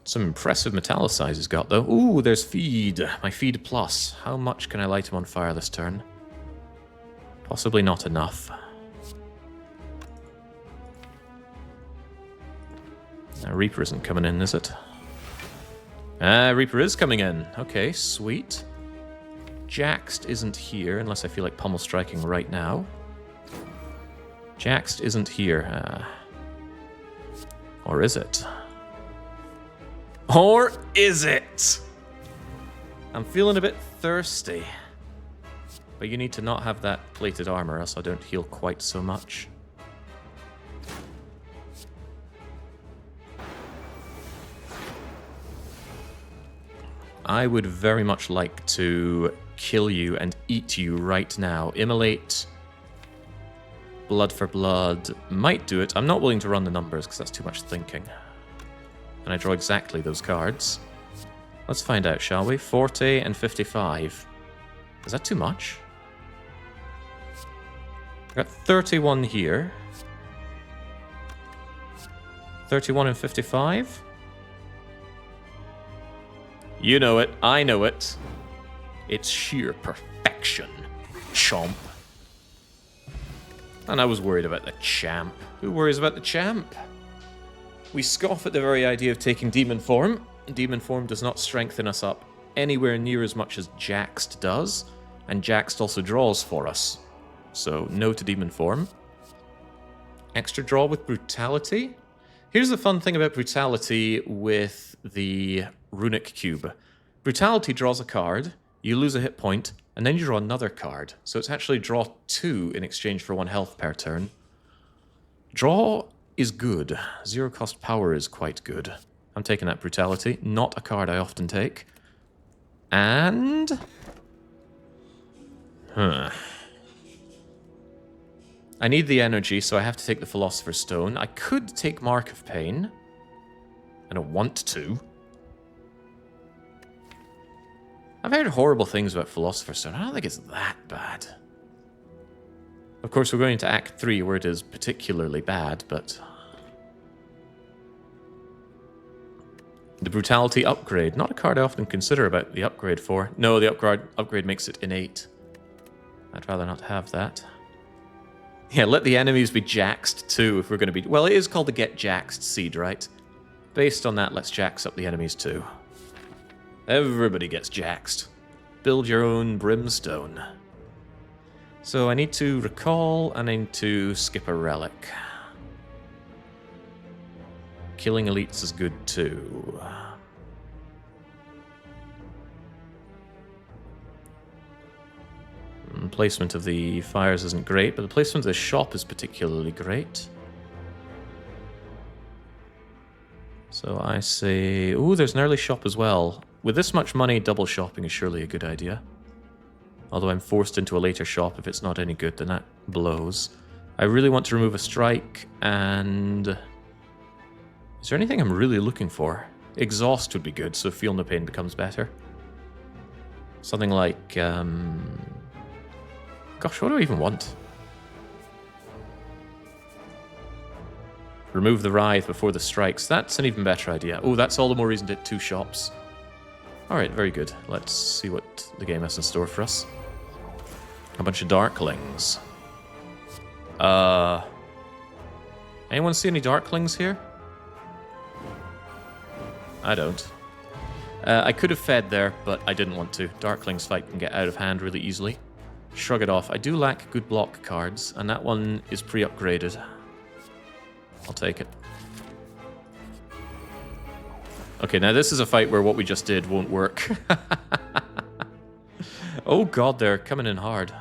Some impressive metallicize he's got, though. Ooh, there's feed. My feed plus. How much can I light him on fire this turn? Possibly not enough. Reaper isn't coming in, is it? Reaper is coming in. Okay, sweet. J.A.X isn't here, unless I feel like pummel striking right now. J.A.X isn't here. Or is it? Or is it? I'm feeling a bit thirsty. But you need to not have that plated armor, else I don't heal quite so much. I would very much like to kill you and eat you right now. Immolate, blood for blood, might do it. I'm not willing to run the numbers because that's too much thinking. And I draw exactly those cards. Let's find out, shall we? 40 and 55. Is that too much? I got 31 here. 31 and 55. You know it, I know it. It's sheer perfection, chomp. And I was worried about the champ. Who worries about the champ? We scoff at the very idea of taking demon form. Demon form does not strengthen us up anywhere near as much as J.A.X does, and J.A.X also draws for us. So no to demon form. Extra draw with brutality. Here's the fun thing about brutality with the runic cube. Brutality draws a card, you lose a hit point, and then you draw another card. So it's actually draw 2 in exchange for 1 health per turn. Draw is good. Zero cost power is quite good. I'm taking that brutality. Not a card I often take. And... I need the energy, so I have to take the Philosopher's Stone. I could take Mark of Pain. I don't want to. I've heard horrible things about Philosopher's Stone. I don't think it's that bad. Of course, we're going into Act 3, where it is particularly bad, but... The Brutality upgrade. Not a card I often consider about the upgrade for. No, the upgrade makes it innate. I'd rather not have that. Yeah, let the enemies be J.A.X'd too, if we're going to be... Well, it is called the GETJAX seed, right? Based on that, let's J.A.X up the enemies too. Everybody gets J.A.X'd. Build your own brimstone. So I need to recall, and I need to skip a relic. Killing elites is good too. Placement of the fires isn't great, but the placement of the shop is particularly great. So I say... Ooh, there's an early shop as well. With this much money, double shopping is surely a good idea. Although I'm forced into a later shop. If it's not any good, then that blows. I really want to remove a strike, and... Is there anything I'm really looking for? Exhaust would be good, so Feel No Pain becomes better. Something like... Gosh, what do I even want? Remove the Writhe before the strikes. That's an even better idea. Oh, that's all the more reason to hit 2 shops. Alright, very good. Let's see what the game has in store for us. A bunch of Darklings. Anyone see any Darklings here? I don't. I could have fed there, but I didn't want to. Darkling's fight can get out of hand really easily. Shrug it off. I do lack good block cards, and that one is pre-upgraded. I'll take it. Okay, now this is a fight where what we just did won't work. Oh god, they're coming in hard.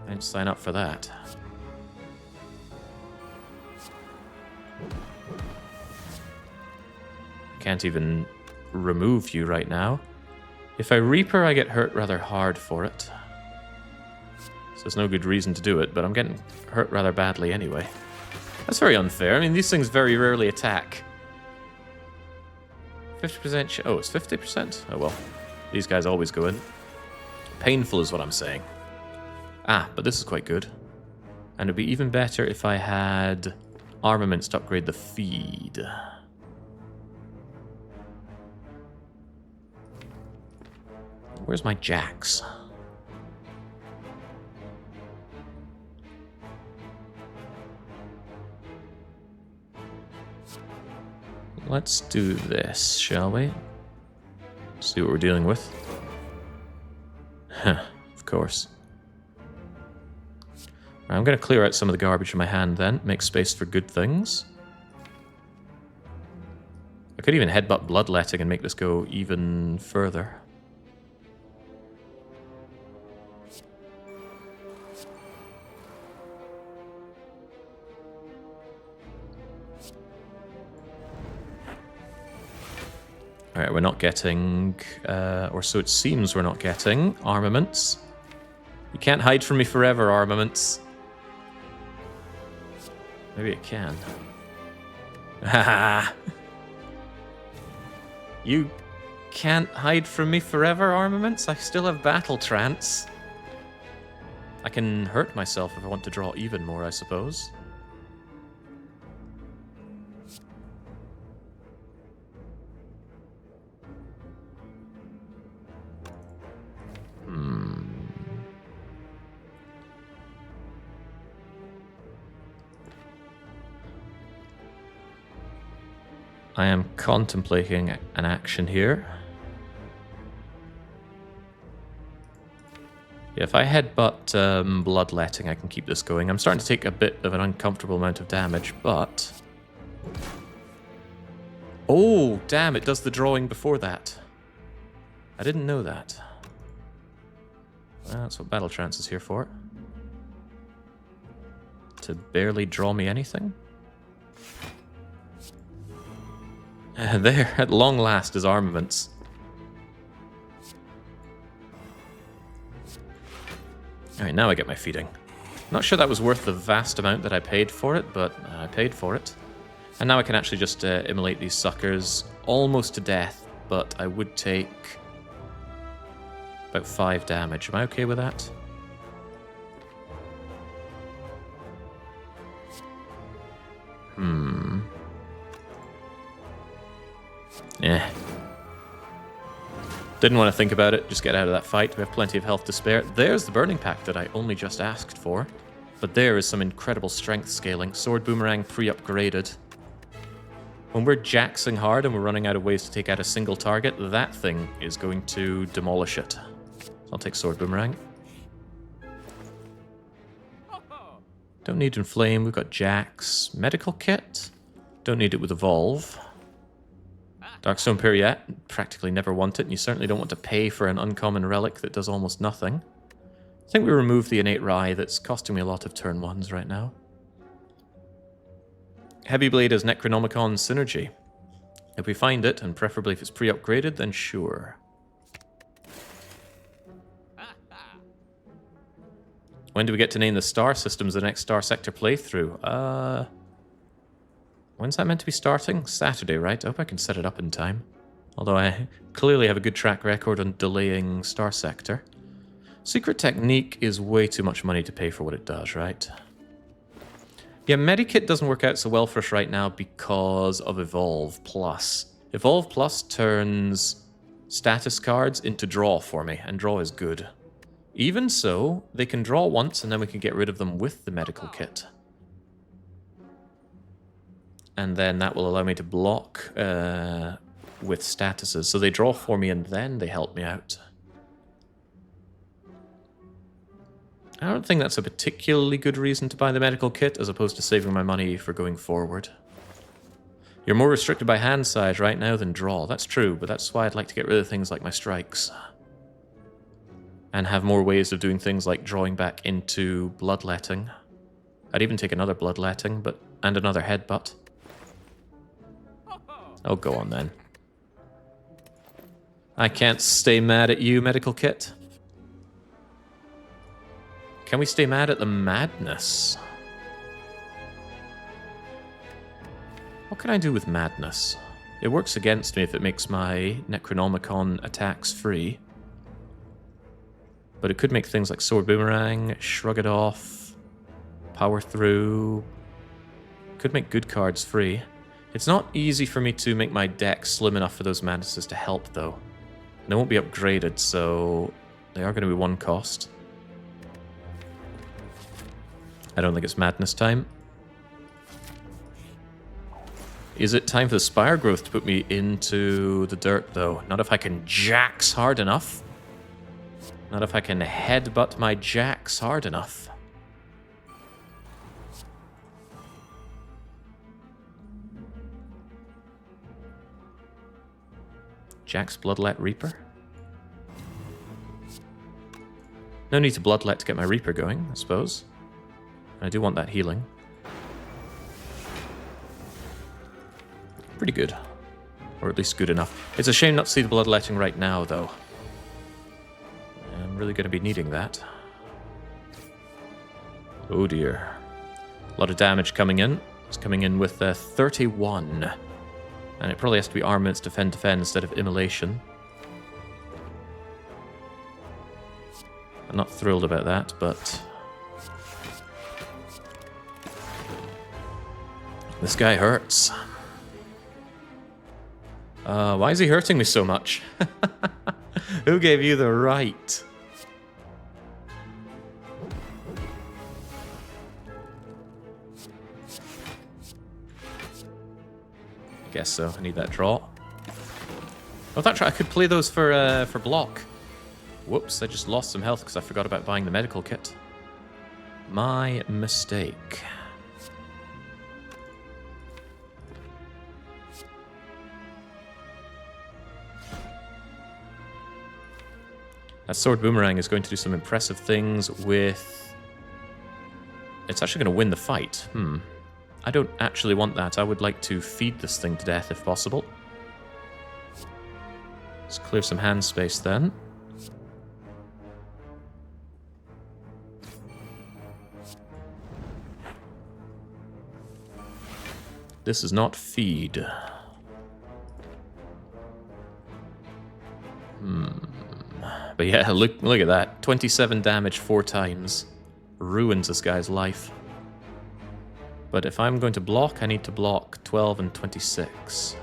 I'd sign up for that. Can't even remove you right now. If I Reaper, I get hurt rather hard for it. So there's no good reason to do it, but I'm getting hurt rather badly anyway. That's very unfair. I mean, these things very rarely attack. 50% oh, it's 50%? Oh well. These guys always go in. Painful is what I'm saying. Ah, but this is quite good. And it'd be even better if I had armaments to upgrade the feed. Where's my J.A.X? Let's do this, shall we? See what we're dealing with. Huh, of course. Right, I'm going to clear out some of the garbage in my hand then, make space for good things. I could even headbutt Bloodletting and make this go even further. Alright, we're not getting, or so it seems we're not getting, armaments. You can't hide from me forever, armaments. Maybe it can. Haha! You can't hide from me forever, armaments? I still have battle trance. I can hurt myself if I want to draw even more, I suppose. I am contemplating an action here. Yeah, if I headbutt Bloodletting, I can keep this going. I'm starting to take a bit of an uncomfortable amount of damage, but... Oh, damn, it does the drawing before that. I didn't know that. Well, that's what Battle Trance is here for. To barely draw me anything. There, at long last, is armaments. Alright, now I get my feeding. Not sure that was worth the vast amount that I paid for it, but I paid for it. And now I can actually just immolate these suckers almost to death, but I would take about 5 damage. Am I okay with that? Yeah. Didn't want to think about it, just get out of that fight. We have plenty of health to spare. There's the Burning Pact that I only just asked for. But there is some incredible strength scaling. Sword Boomerang pre-upgraded. When we're J.A.Xing hard and we're running out of ways to take out a single target, that thing is going to demolish it. So I'll take Sword Boomerang. Don't need Inflame, we've got J.A.X. Medical Kit. Don't need it with Evolve. Darkstone Periat, practically never want it, and you certainly don't want to pay for an uncommon relic that does almost nothing. I think we removed the Innate Rye that's costing me a lot of turn 1s right now. Heavy Blade has Necronomicon Synergy. If we find it, and preferably if it's pre-upgraded, then sure. When do we get to name the star systems the next Star Sector playthrough? When's that meant to be starting? Saturday, right? I hope I can set it up in time. Although I clearly have a good track record on delaying Star Sector. Secret Technique is way too much money to pay for what it does, right? Yeah, Medikit doesn't work out so well for us right now because of Evolve Plus. Evolve Plus turns status cards into draw for me, and draw is good. Even so, they can draw once and then we can get rid of them with the medical kit. And then that will allow me to block with statuses. So they draw for me and then they help me out. I don't think that's a particularly good reason to buy the medical kit as opposed to saving my money for going forward. You're more restricted by hand size right now than draw. That's true, but that's why I'd like to get rid of things like my strikes. and have more ways of doing things like drawing back into bloodletting. I'd even take another bloodletting, and another headbutt. Oh, go on then. I can't stay mad at you, medical kit. Can we stay mad at the madness? What can I do with madness? It works against me if it makes my Necronomicon attacks free. But it could make things like Sword Boomerang, Shrug It Off, Power Through. Could make good cards free. It's not easy for me to make my deck slim enough for those madnesses to help, though. And they won't be upgraded, so they are going to be one cost. I don't think it's madness time. Is it time for the Spire growth to put me into the dirt, though? Not if I can J.A.X hard enough. Not if I can headbutt my J.A.X hard enough. J.A.X Bloodlet Reaper? No need to Bloodlet to get my Reaper going, I suppose. I do want that healing. Pretty good. Or at least good enough. It's a shame not to see the bloodletting right now, though. I'm really going to be needing that. Oh dear. A lot of damage coming in. It's coming in with 31. And it probably has to be armaments, defend instead of immolation. I'm not thrilled about that, but... this guy hurts. Why is he hurting me so much? Who gave you the right? Guess so. I need that draw. Oh, that's right. I could play those for block. Whoops, I just lost some health because I forgot about buying the medical kit. My mistake. That Sword Boomerang is going to do some impressive things with... it's actually going to win the fight. I don't actually want that. I would like to feed this thing to death if possible. Let's clear some hand space then. This is not feed. But yeah, look at that. 27 damage 4 times. Ruins this guy's life. But if I'm going to block, I need to block 12 and 26.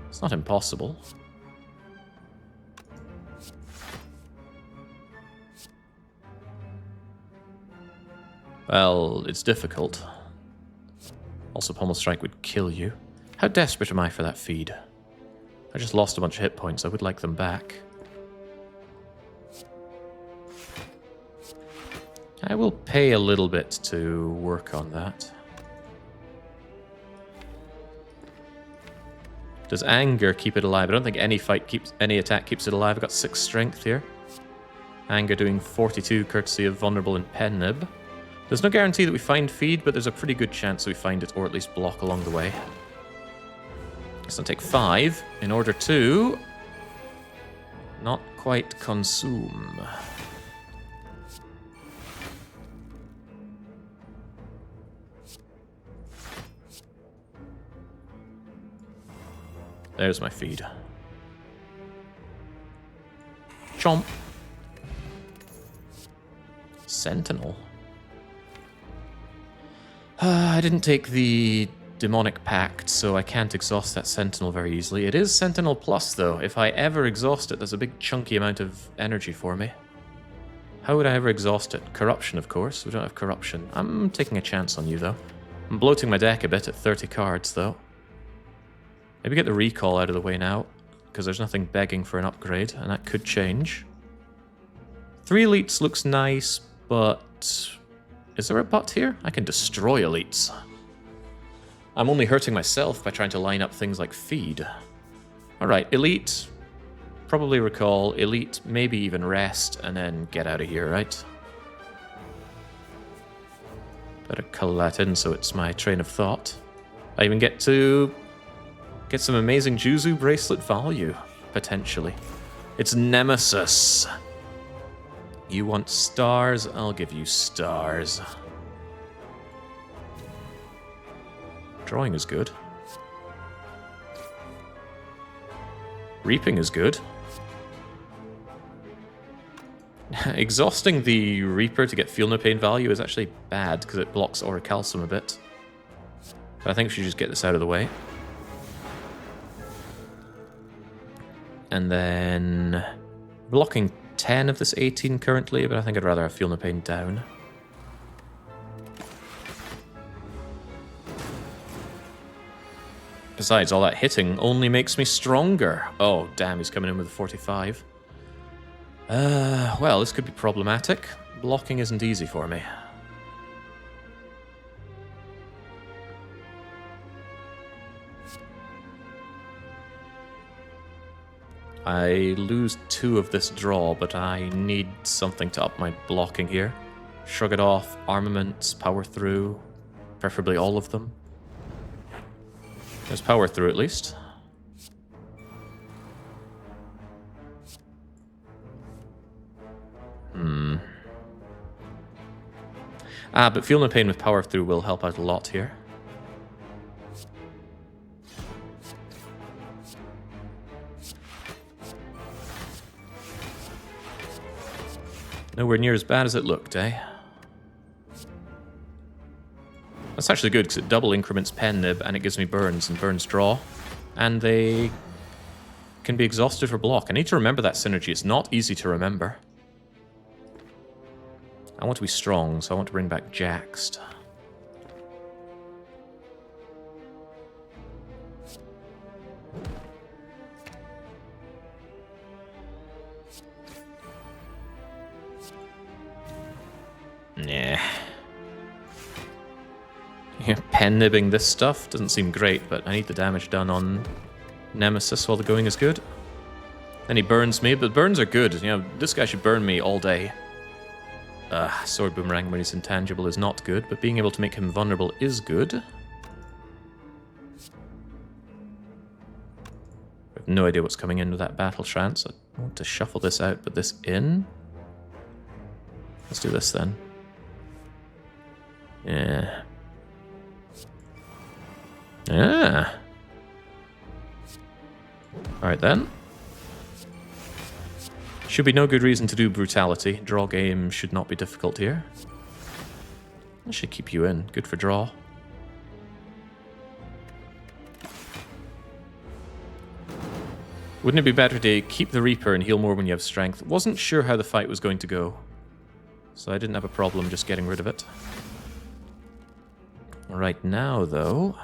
It's not impossible. Well, it's difficult. Also, Pommel Strike would kill you. How desperate am I for that feed? I just lost a bunch of hit points. I would like them back. I will pay a little bit to work on that. Does anger keep it alive? I don't think any attack keeps it alive. I've got 6 strength here. Anger doing 42 courtesy of Vulnerable and Pen Nib. There's no guarantee that we find feed, but there's a pretty good chance that we find it, or at least block along the way. So I'll take 5 in order to not quite consume. There's my feed. Chomp. Sentinel. I didn't take the Demonic Pact, so I can't exhaust that Sentinel very easily. It is Sentinel Plus, though. If I ever exhaust it, there's a big chunky amount of energy for me. How would I ever exhaust it? Corruption, of course. We don't have Corruption. I'm taking a chance on you, though. I'm bloating my deck a bit at 30 cards, though. Maybe get the recall out of the way now, because there's nothing begging for an upgrade, and that could change. 3 elites looks nice, but... is there a but here? I can destroy elites. I'm only hurting myself by trying to line up things like feed. Alright, elite. Probably recall, elite, maybe even rest, and then get out of here, right? Better cull that in so it's my train of thought. I even get to get some amazing Juzu bracelet value, potentially. It's Nemesis. You want stars? I'll give you stars. Drawing is good. Reaping is good. Exhausting the Reaper to get Feel No Pain value is actually bad because it blocks Orichalcum a bit. But I think we should just get this out of the way. And then blocking 10 of this 18 currently, but I think I'd rather have Feel No Pain down. Besides, all that hitting only makes me stronger. Oh, damn, he's coming in with a 45. Well, this could be problematic. Blocking isn't easy for me. I lose 2 of this draw, but I need something to up my blocking here. Shrug it off, armaments, power through, preferably all of them. There's power through at least. But Feel No Pain with power through will help out a lot here. Nowhere near as bad as it looked, eh? That's actually good, because it double increments pen nib, and it gives me burns, and burns draw. And they can be exhausted for block. I need to remember that synergy. It's not easy to remember. I want to be strong, so I want to bring back J.A.X. Nah. Yeah, pen nibbing this stuff doesn't seem great, but I need the damage done on Nemesis while the going is good. Then he burns me, but burns are good. You know, this guy should burn me all day. Sword Boomerang when he's intangible is not good, but being able to make him vulnerable is good. I have no idea what's coming in with that battle trance. I want to shuffle this out, put this in. Let's do this then. Yeah. Yeah. Alright then. Should be no good reason to do brutality. Draw game should not be difficult here. I should keep you in. Good for draw. Wouldn't it be better to keep the Reaper and heal more when you have strength? Wasn't sure how the fight was going to go, so I didn't have a problem just getting rid of it. Right now, though...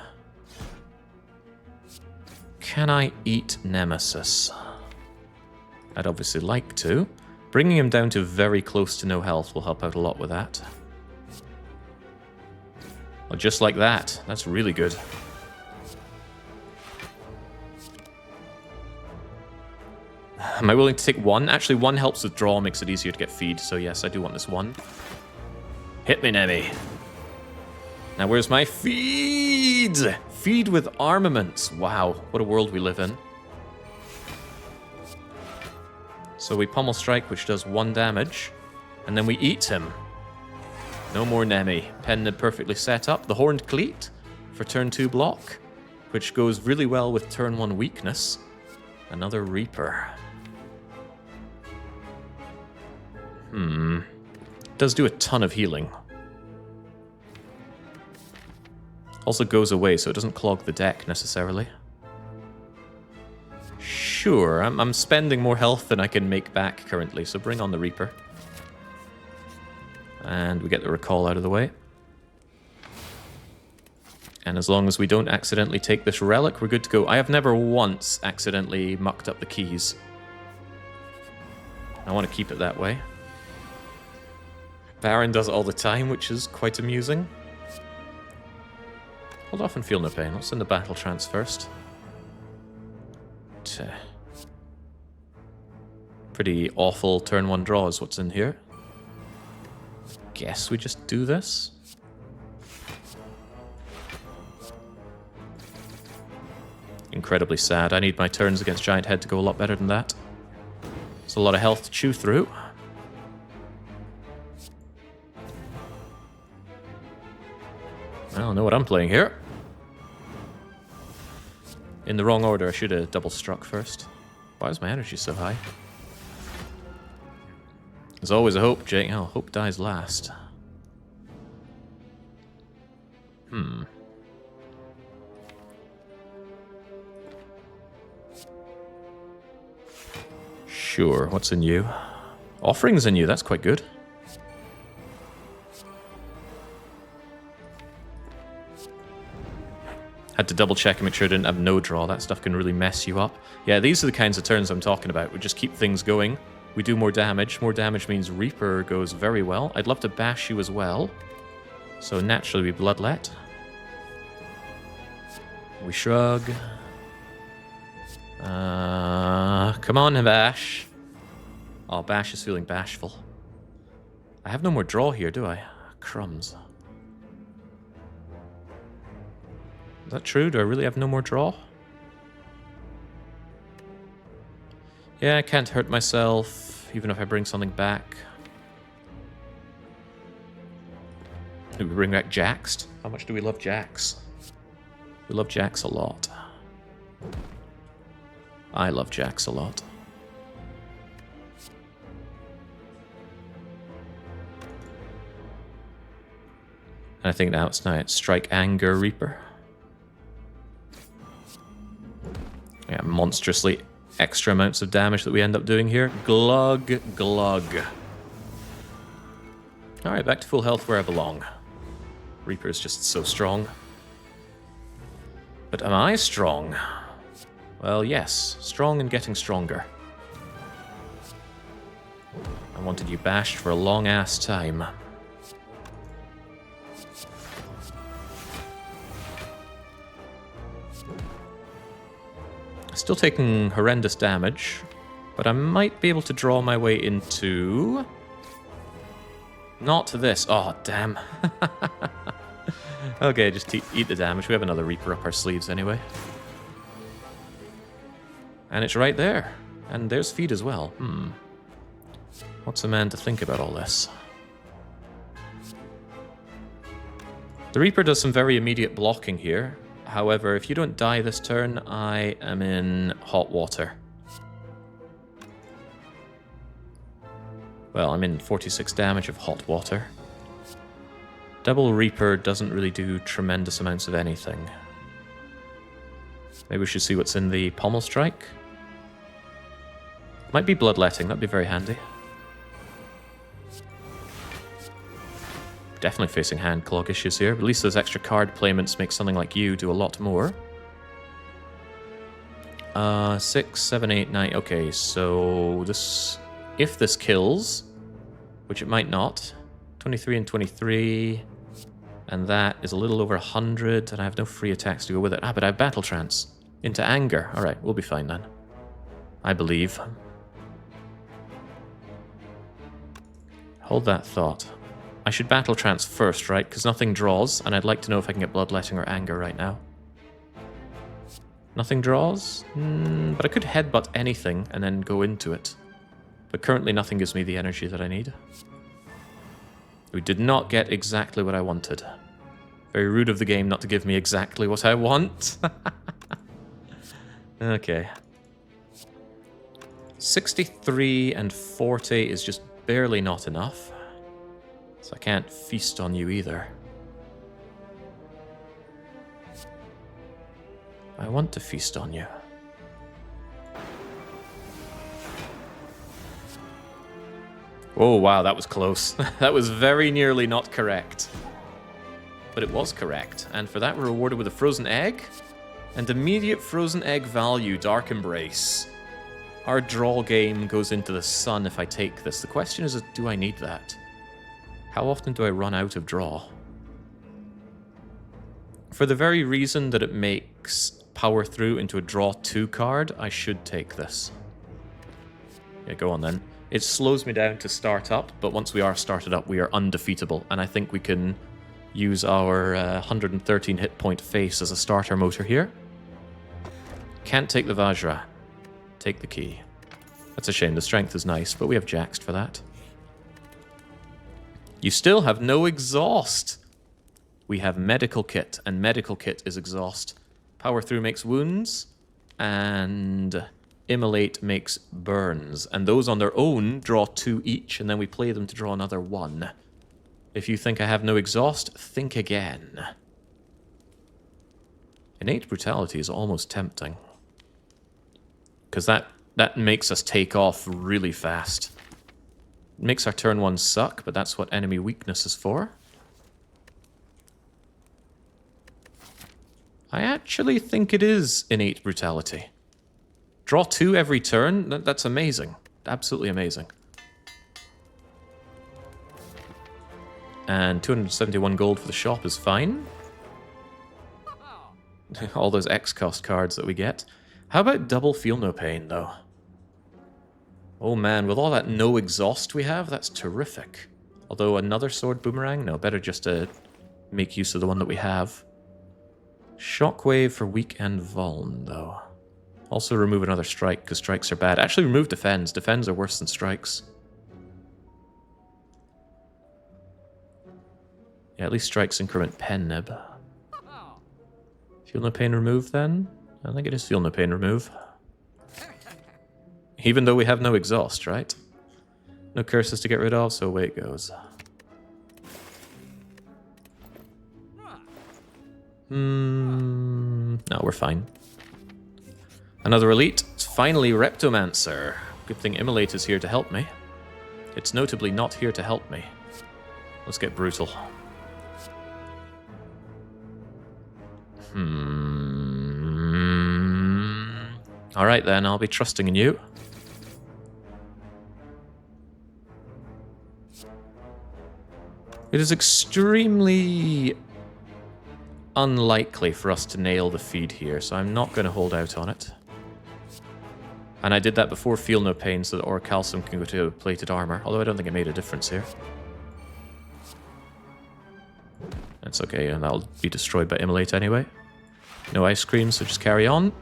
Can I eat Nemesis? I'd obviously like to. Bringing him down to very close to no health will help out a lot with that. Well, just like that. That's really good. Am I willing to take 1? Actually, 1 helps with draw, makes it easier to get feed, so yes, I do want this 1. Hit me, Nemi. Now, where's my feed? Feed with armaments. Wow, what a world we live in. So we pummel strike, which does 1 damage, and then we eat him. No more Nemi. Pen nib perfectly set up. The Horned Cleat for turn 2 block, which goes really well with turn 1 weakness. Another Reaper. Does do a ton of healing. Also goes away, so it doesn't clog the deck necessarily. Sure, I'm spending more health than I can make back currently, so bring on the Reaper. And we get the recall out of the way. And as long as we don't accidentally take this relic, we're good to go. I have never once accidentally mucked up the keys. I want to keep it that way. Baron does it all the time, which is quite amusing. Hold off and feel no pain. Let's send the battle trance first. Pretty awful turn 1 draw is what's in here. Guess we just do this. Incredibly sad. I need my turns against Giant Head to go a lot better than that. There's a lot of health to chew through. I don't know what I'm playing here. In the wrong order, I should have double struck first. Why is my energy so high? There's always a hope, Jake. Oh, hope dies last. Sure, what's in you? Offerings in you, that's quite good. Had to double check and make sure I didn't have no draw. That stuff can really mess you up. Yeah, these are the kinds of turns I'm talking about. We just keep things going. We do more damage. More damage means Reaper goes very well. I'd love to bash you as well. So naturally we bloodlet. We shrug. Come on, Bash. Oh, Bash is feeling bashful. I have no more draw here, do I? Crumbs. Is that true? Do I really have no more draw? Yeah, I can't hurt myself, even if I bring something back. Do we bring back J.A.X? How much do we love J.A.X? We love J.A.X a lot. I love J.A.X a lot. And I think now it's Strike Anger Reaper. Yeah, monstrously extra amounts of damage that we end up doing here. Glug, glug. Alright, back to full health where I belong. Reaper is just so strong. But am I strong? Well, yes. Strong and getting stronger. I wanted you bashed for a long-ass time. Still taking horrendous damage, but I might be able to draw my way into... Not this. Oh, damn. Okay, just eat the damage. We have another Reaper up our sleeves anyway. And it's right there. And there's feed as well. What's a man to think about all this? The Reaper does some very immediate blocking here. However, if you don't die this turn, I am in hot water. Well, I'm in 46 damage of hot water. Double Reaper doesn't really do tremendous amounts of anything. Maybe we should see what's in the Pommel Strike. Might be Bloodletting, that'd be very handy. Definitely facing hand clog issues here, but at least those extra card payments make something like you do a lot more. 6, 7, 8, 9. Okay, so this... If this kills, which it might not, 23 and 23, and that is a little over 100, and I have no free attacks to go with it. Ah, but I have Battle Trance into Anger. Alright, we'll be fine then. I believe. Hold that thought. I should Battle Trance first, right? Because nothing draws, and I'd like to know if I can get Bloodletting or Anger right now. Nothing draws? But I could Headbutt anything and then go into it. But currently nothing gives me the energy that I need. We did not get exactly what I wanted. Very rude of the game not to give me exactly what I want. Okay. 63 and 40 is just barely not enough. So I can't feast on you either. I want to feast on you. Oh, wow, that was close. That was very nearly not correct. But it was correct. And for that, we're rewarded with a frozen egg. And immediate frozen egg value, Dark Embrace. Our draw game goes into the sun if I take this. The question is, do I need that? How often do I run out of draw? For the very reason that it makes Power Through into a draw 2 card, I should take this. Yeah, go on then. It slows me down to start up, but once we are started up, we are undefeatable. And I think we can use our 113 hit point face as a starter motor here. Can't take the Vajra. Take the key. That's a shame. The strength is nice, but we have J.A.X for that. You still have no exhaust. We have medical kit, and medical kit is exhaust. Power through makes wounds, and immolate makes burns. And those on their own draw 2 each, and then we play them to draw another 1. If you think I have no exhaust, think again. Innate brutality is almost tempting. Because that makes us take off really fast. It makes our turn 1 suck, but that's what enemy weakness is for. I actually think it is innate brutality. Draw 2 every turn? That's amazing. Absolutely amazing. And 271 gold for the shop is fine. All those X cost cards that we get. How about double feel no pain, though? Oh man, with all that no exhaust we have, that's terrific. Although another sword boomerang? No, better just to make use of the one that we have. Shockwave for weak and vuln, though. Also remove another strike, because strikes are bad. Actually remove defends. Defends are worse than strikes. Yeah, at least strikes increment pen nib. Feel no pain remove, then? I think it is feel no pain remove. Even though we have no exhaust, right? No curses to get rid of, so away it goes. No, we're fine. Another elite. It's finally Reptomancer. Good thing Immolate is here to help me. It's notably not here to help me. Let's get brutal. Alright then, I'll be trusting in you. It is extremely unlikely for us to nail the feed here, so I'm not going to hold out on it. And I did that before Feel No Pain so that Orichalcum can go to plated armor, although I don't think it made a difference here. That's okay, and that'll be destroyed by Immolate anyway. No ice cream, so just carry on.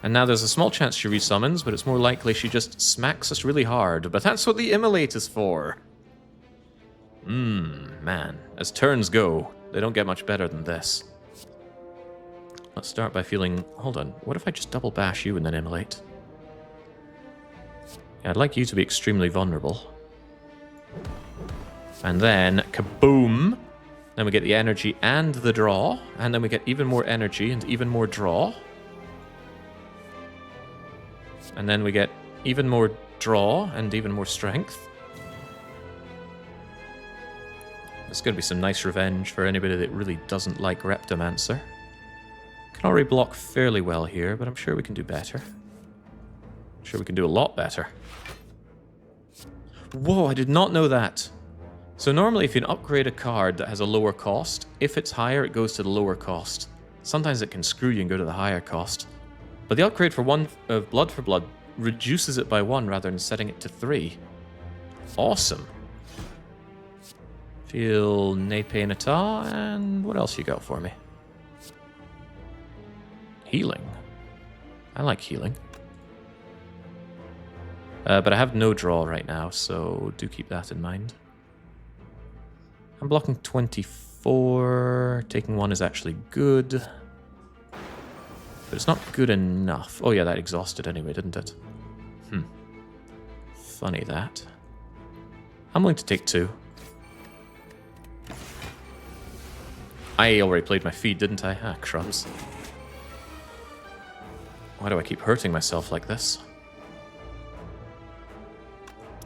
And now there's a small chance she resummons, but it's more likely she just smacks us really hard. But that's what the Immolate is for. Man. As turns go, they don't get much better than this. Let's start by feeling... Hold on, what if I just double bash you and then Immolate? Yeah, I'd like you to be extremely vulnerable. And then, kaboom! Then we get the energy and the draw, and then we get even more energy and even more draw. And then we get even more draw and even more strength. There's going to be some nice revenge for anybody that really doesn't like Reptomancer. Can already block fairly well here, but I'm sure we can do better. I'm sure we can do a lot better. Whoa, I did not know that. So normally if you can upgrade a card that has a lower cost, if it's higher, it goes to the lower cost. Sometimes it can screw you and go to the higher cost. But the upgrade for one of Blood for Blood reduces it by 1 rather than setting it to 3. Awesome. Feel nae pain at all, and what else you got for me? Healing. I like healing. But I have no draw right now, so do keep that in mind. I'm blocking 24. Taking 1 is actually good. But it's not good enough. Oh yeah, that exhausted anyway, didn't it? Funny that. I'm willing to take 2. I already played my feed, didn't I? Ah, crumbs. Why do I keep hurting myself like this?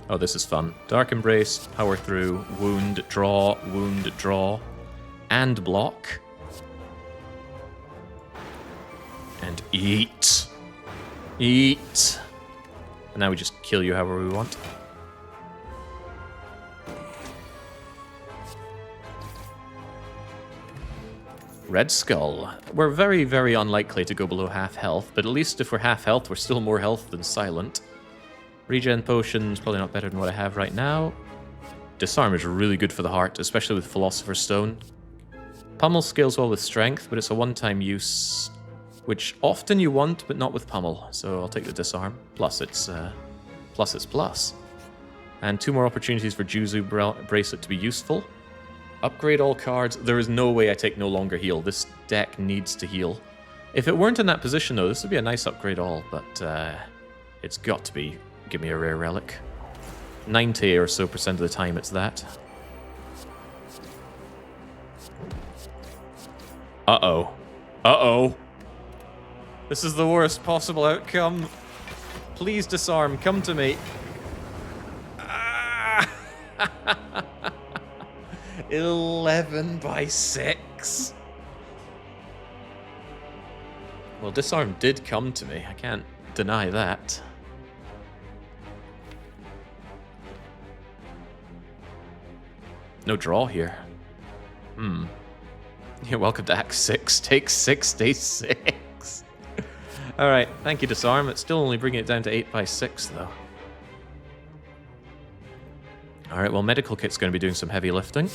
Oh, this is fun. Dark Embrace, Power Through, Wound, Draw, and block. And eat. Eat. And now we just kill you however we want. Red Skull. We're very, very unlikely to go below half health, but at least if we're half health, we're still more health than Silent. Regen potion's probably not better than what I have right now. Disarm is really good for the heart, especially with Philosopher's Stone. Pummel scales well with strength, but it's a one-time use, which often you want, but not with Pummel. So I'll take the Disarm. Plus it's plus. And 2 more opportunities for Juzu Bracelet to be useful. Upgrade all cards. There is no way I take no longer heal. This deck needs to heal. If it weren't in that position, though, this would be a nice upgrade all, but it's got to be. Give me a rare relic. 90 or so % of the time it's that. Uh-oh. Uh-oh. This is the worst possible outcome. Please disarm. Come to me. 11 by 6. Well, disarm did come to me. I can't deny that. No draw here. You're welcome to Act 6. Take 6, stay 6. Alright, thank you, Disarm. It's still only bringing it down to 8 by 6, though. Alright, well, Medical Kit's going to be doing some heavy lifting.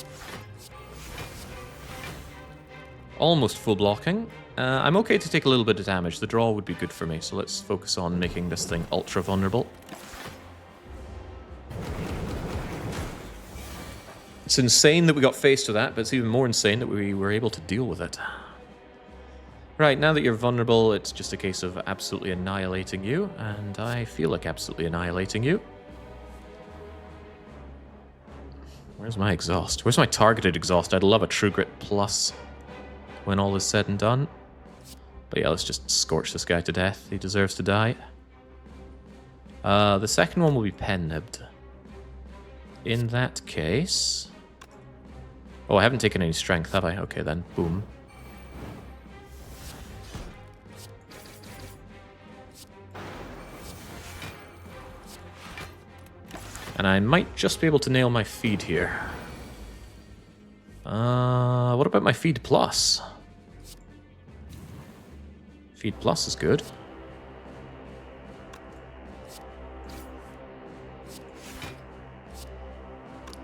Almost full blocking. I'm okay to take a little bit of damage. The draw would be good for me, so let's focus on making this thing ultra vulnerable. It's insane that we got faced with that, but it's even more insane that we were able to deal with it. Right, now that you're vulnerable, it's just a case of absolutely annihilating you, and I feel like absolutely annihilating you. Where's my exhaust? Where's my targeted exhaust? I'd love a True Grit Plus when all is said and done. But yeah, let's just scorch this guy to death. He deserves to die. The second one will be pen-nibbed. In that case... Oh, I haven't taken any strength, have I? Okay, then. Boom. And I might just be able to nail my feed here. What about my feed plus? Feed plus is good.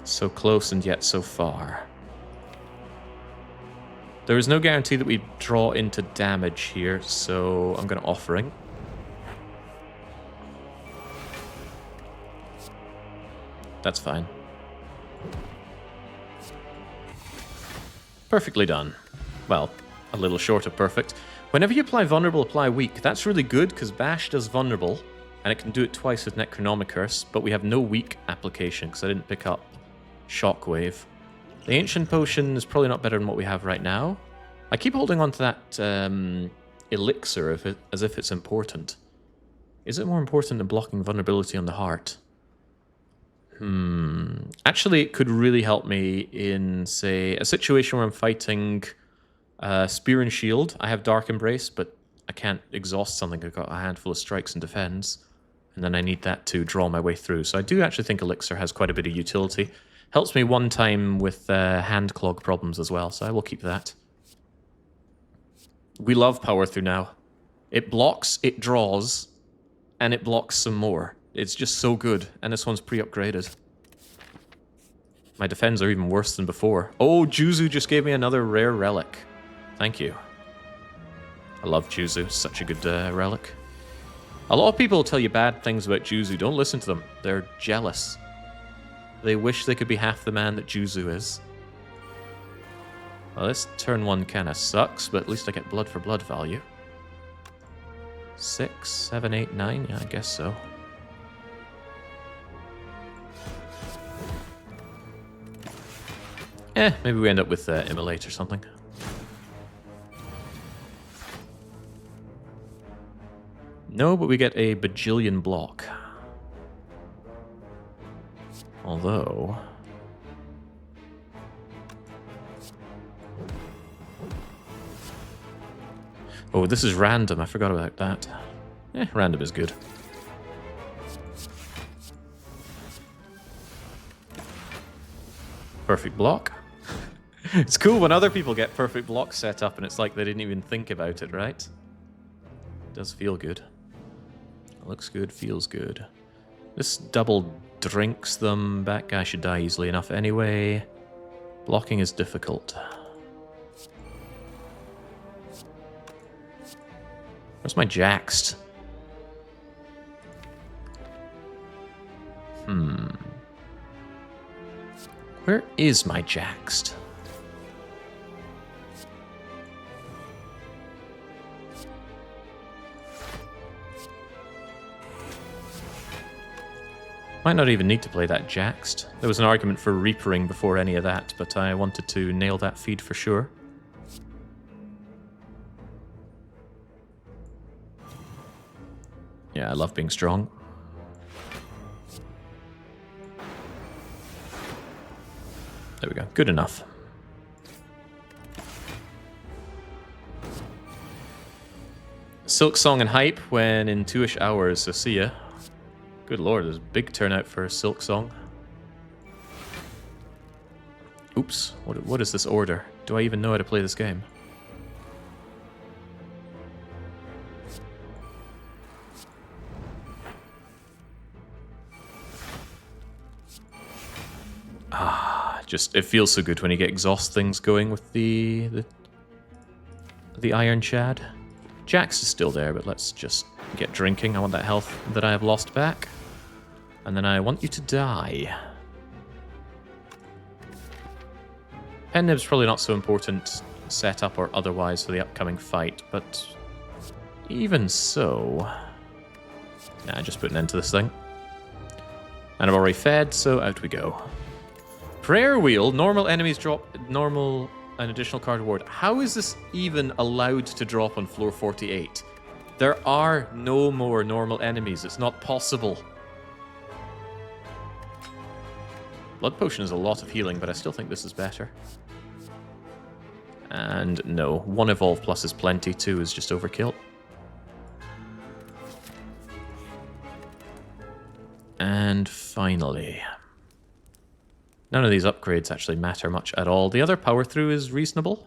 So close and yet so far. There is no guarantee that we draw into damage here, so I'm going to Offering. That's fine. Perfectly done. Well, a little short of perfect. Whenever you apply Vulnerable, apply Weak. That's really good, because Bash does Vulnerable, and it can do it twice with Necronomicurse, but we have no Weak application, because I didn't pick up Shockwave. The Ancient Potion is probably not better than what we have right now. I keep holding on to that Elixir as if it's important. Is it more important than blocking vulnerability on the heart? Actually, it could really help me in, say, a situation where I'm fighting Spear and Shield. I have Dark Embrace, but I can't exhaust something. I've got a handful of strikes and defends, and then I need that to draw my way through. So I do actually think Elixir has quite a bit of utility. Helps me one time with hand clog problems as well, so I will keep that. We love Power Through now. It blocks, it draws, and it blocks some more. It's just so good, and this one's pre-upgraded. My defends are even worse than before. Oh, Juzu just gave me another rare relic. Thank you. I love Juzu, such a good relic. A lot of people tell you bad things about Juzu. Don't listen to them. They're jealous. They wish they could be half the man that Juzu is. Well, this turn one kind of sucks, but at least I get blood for blood value. 6, 7, 8, 9? Yeah, I guess so. Maybe we end up with Immolate or something. No, but we get a bajillion block. Although... Oh, this is random. I forgot about that. Random is good. Perfect block. It's cool when other people get perfect block set up and it's like they didn't even think about it, right? It does feel good. It looks good, feels good. This double drinks them. That guy should die easily enough anyway. Blocking is difficult. Where's my J.A.X? Where is my J.A.X? Might not even need to play that J.A.X. There was an argument for Reapering before any of that, but I wanted to nail that feed for sure. Yeah, I love being strong. There we go. Good enough. Silk Song and Hype when in 2-ish hours, so see ya. Good lord, there's a big turnout for Silk Song. Oops, what is this order? Do I even know how to play this game? Just, it feels so good when you get exhaust things going with the Ironclad. J.A.X is still there, but let's just get drinking. I want that health that I have lost back. And then I want you to die. Pen Nib's probably not so important setup or otherwise for the upcoming fight, but even so... Nah, just put an end to this thing. And I'm already fed, so out we go. Prayer Wheel, normal enemies drop an additional card reward. How is this even allowed to drop on floor 48? There are no more normal enemies. It's not possible. Blood Potion is a lot of healing, but I still think this is better. And no, 1 evolve plus is plenty, 2 is just overkill. And finally... None of these upgrades actually matter much at all. The other power through is reasonable.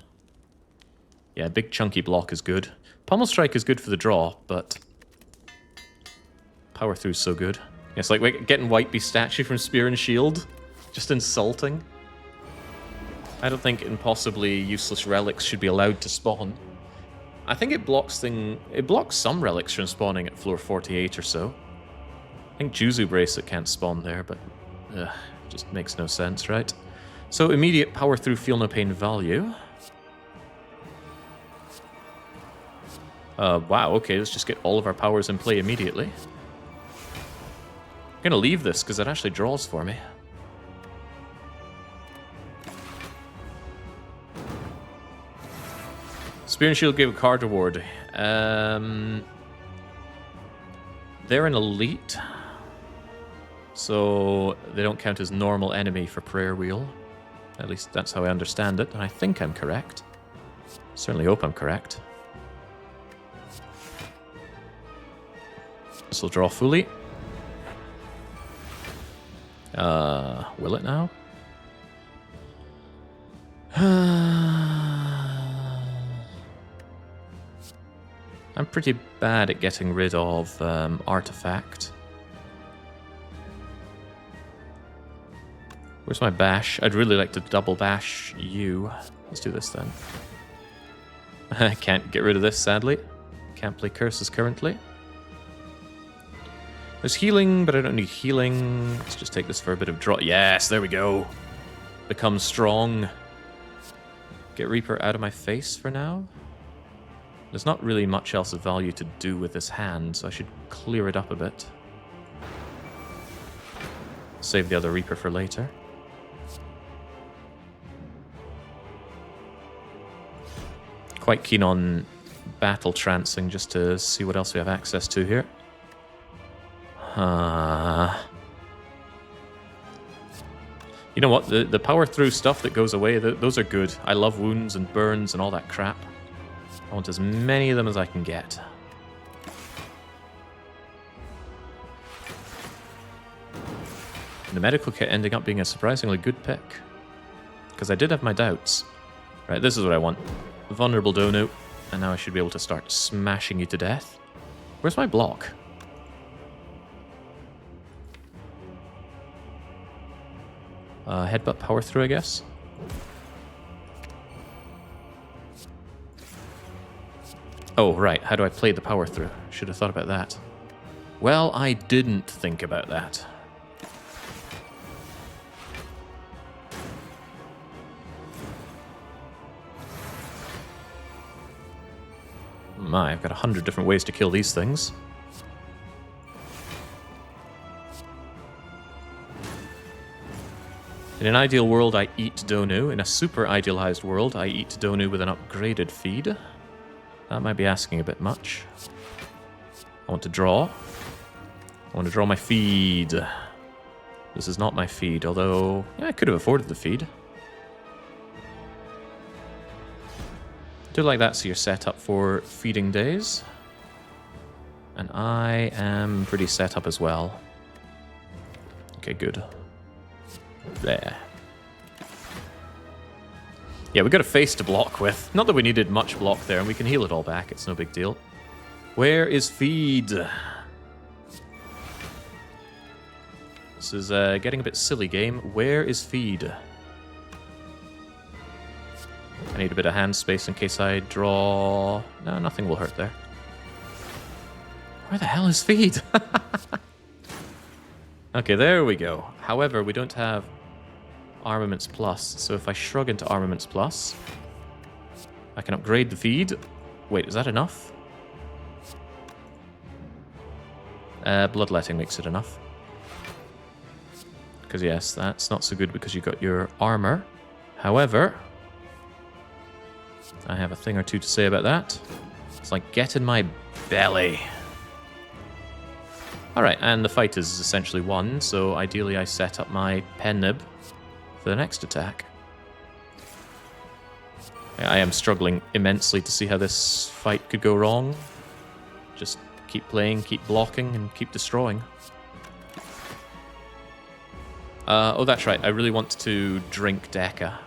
Yeah, big chunky block is good. Pummel Strike is good for the draw, but power through is so good. Yeah, it's like getting White Beast statue from Spear and Shield. Just insulting. I don't think impossibly useless relics should be allowed to spawn. I think it blocks some relics from spawning at floor 48 or so. I think Juzu Bracelet can't spawn there, but just makes no sense, right? So immediate power through feel no pain value. Wow, okay, let's just get all of our powers in play immediately. I'm gonna leave this because it actually draws for me. Spear and Shield gave a card reward. They're an elite, so they don't count as normal enemy for Prayer Wheel. At least that's how I understand it, and I think I'm correct. Certainly hope I'm correct. This will draw fully. Will it now? I'm pretty bad at getting rid of Artifact. Where's my bash? I'd really like to double bash you. Let's do this then. I can't get rid of this, sadly. Can't play curses currently. There's healing, but I don't need healing. Let's just take this for a bit of draw. Yes, there we go. Become strong. Get Reaper out of my face for now. There's not really much else of value to do with this hand, so I should clear it up a bit. Save the other Reaper for later. Quite keen on battle trancing just to see what else we have access to here. You know what? The power through stuff that goes away, those are good. I love wounds and burns and all that crap. I want as many of them as I can get. The medical kit ending up being a surprisingly good pick. Because I did have my doubts. Right, this is what I want. Vulnerable Dono. And now I should be able to start smashing you to death. Where's my block? Headbutt power through, I guess. Oh, right. How do I play the power through? Should have thought about that. Well, I didn't think about that. My, I've got 100 different ways to kill these things. In an ideal world, I eat Donu. In a super idealized world, I eat Donu with an upgraded feed. That might be asking a bit much. I want to draw. I want to draw my feed. This is not my feed, although yeah, I could have afforded the feed. Do like that so you're set up for feeding days. And I am pretty set up as well. Okay, good. There. Yeah, we got a face to block with. Not that we needed much block there, and we can heal it all back. It's no big deal. Where is feed? This is getting a bit silly, game. Where is feed? I need a bit of hand space in case I draw... No, nothing will hurt there. Where the hell is feed? Okay, there we go. However, we don't have Armaments Plus, so if I shrug into Armaments Plus, I can upgrade the feed. Wait, is that enough? Bloodletting makes it enough. Because yes, that's not so good because you got your armor. However, I have a thing or two to say about that. It's like, get in my belly. Alright, and the fight is essentially won, so ideally I set up my pen nib for the next attack. I am struggling immensely to see how this fight could go wrong. Just keep playing, keep blocking, and keep destroying. Oh, that's right, I really want to drink Deca.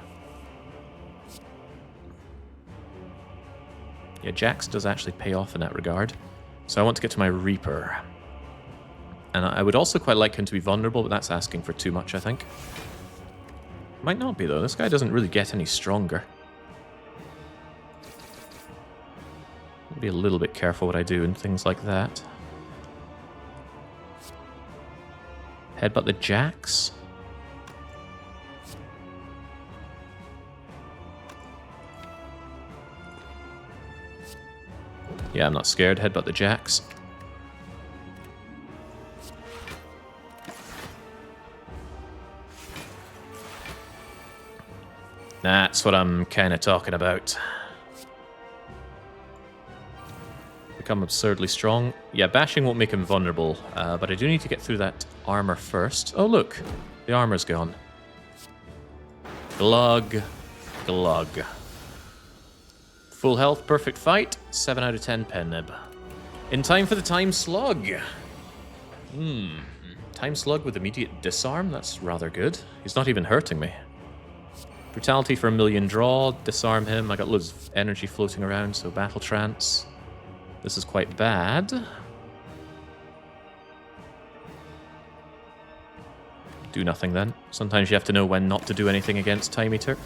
Yeah, J.A.X does actually pay off in that regard. So I want to get to my Reaper. And I would also quite like him to be vulnerable, but that's asking for too much, I think. Might not be, though. This guy doesn't really get any stronger. I'll be a little bit careful what I do and things like that. Headbutt the J.A.X. Yeah, I'm not scared. Headbutt the J.A.X. That's what I'm kind of talking about. Become absurdly strong. Yeah, bashing won't make him vulnerable, but I do need to get through that armor first. Oh, look. The armor's gone. Glug. Glug. Full health, perfect fight. 7 out of 10 pen nib. In time for the time slug. Time slug with immediate disarm? That's rather good. He's not even hurting me. Brutality for 1,000,000 draw, disarm him. I got loads of energy floating around, so battle trance. This is quite bad. Do nothing then. Sometimes you have to know when not to do anything against Time Eater.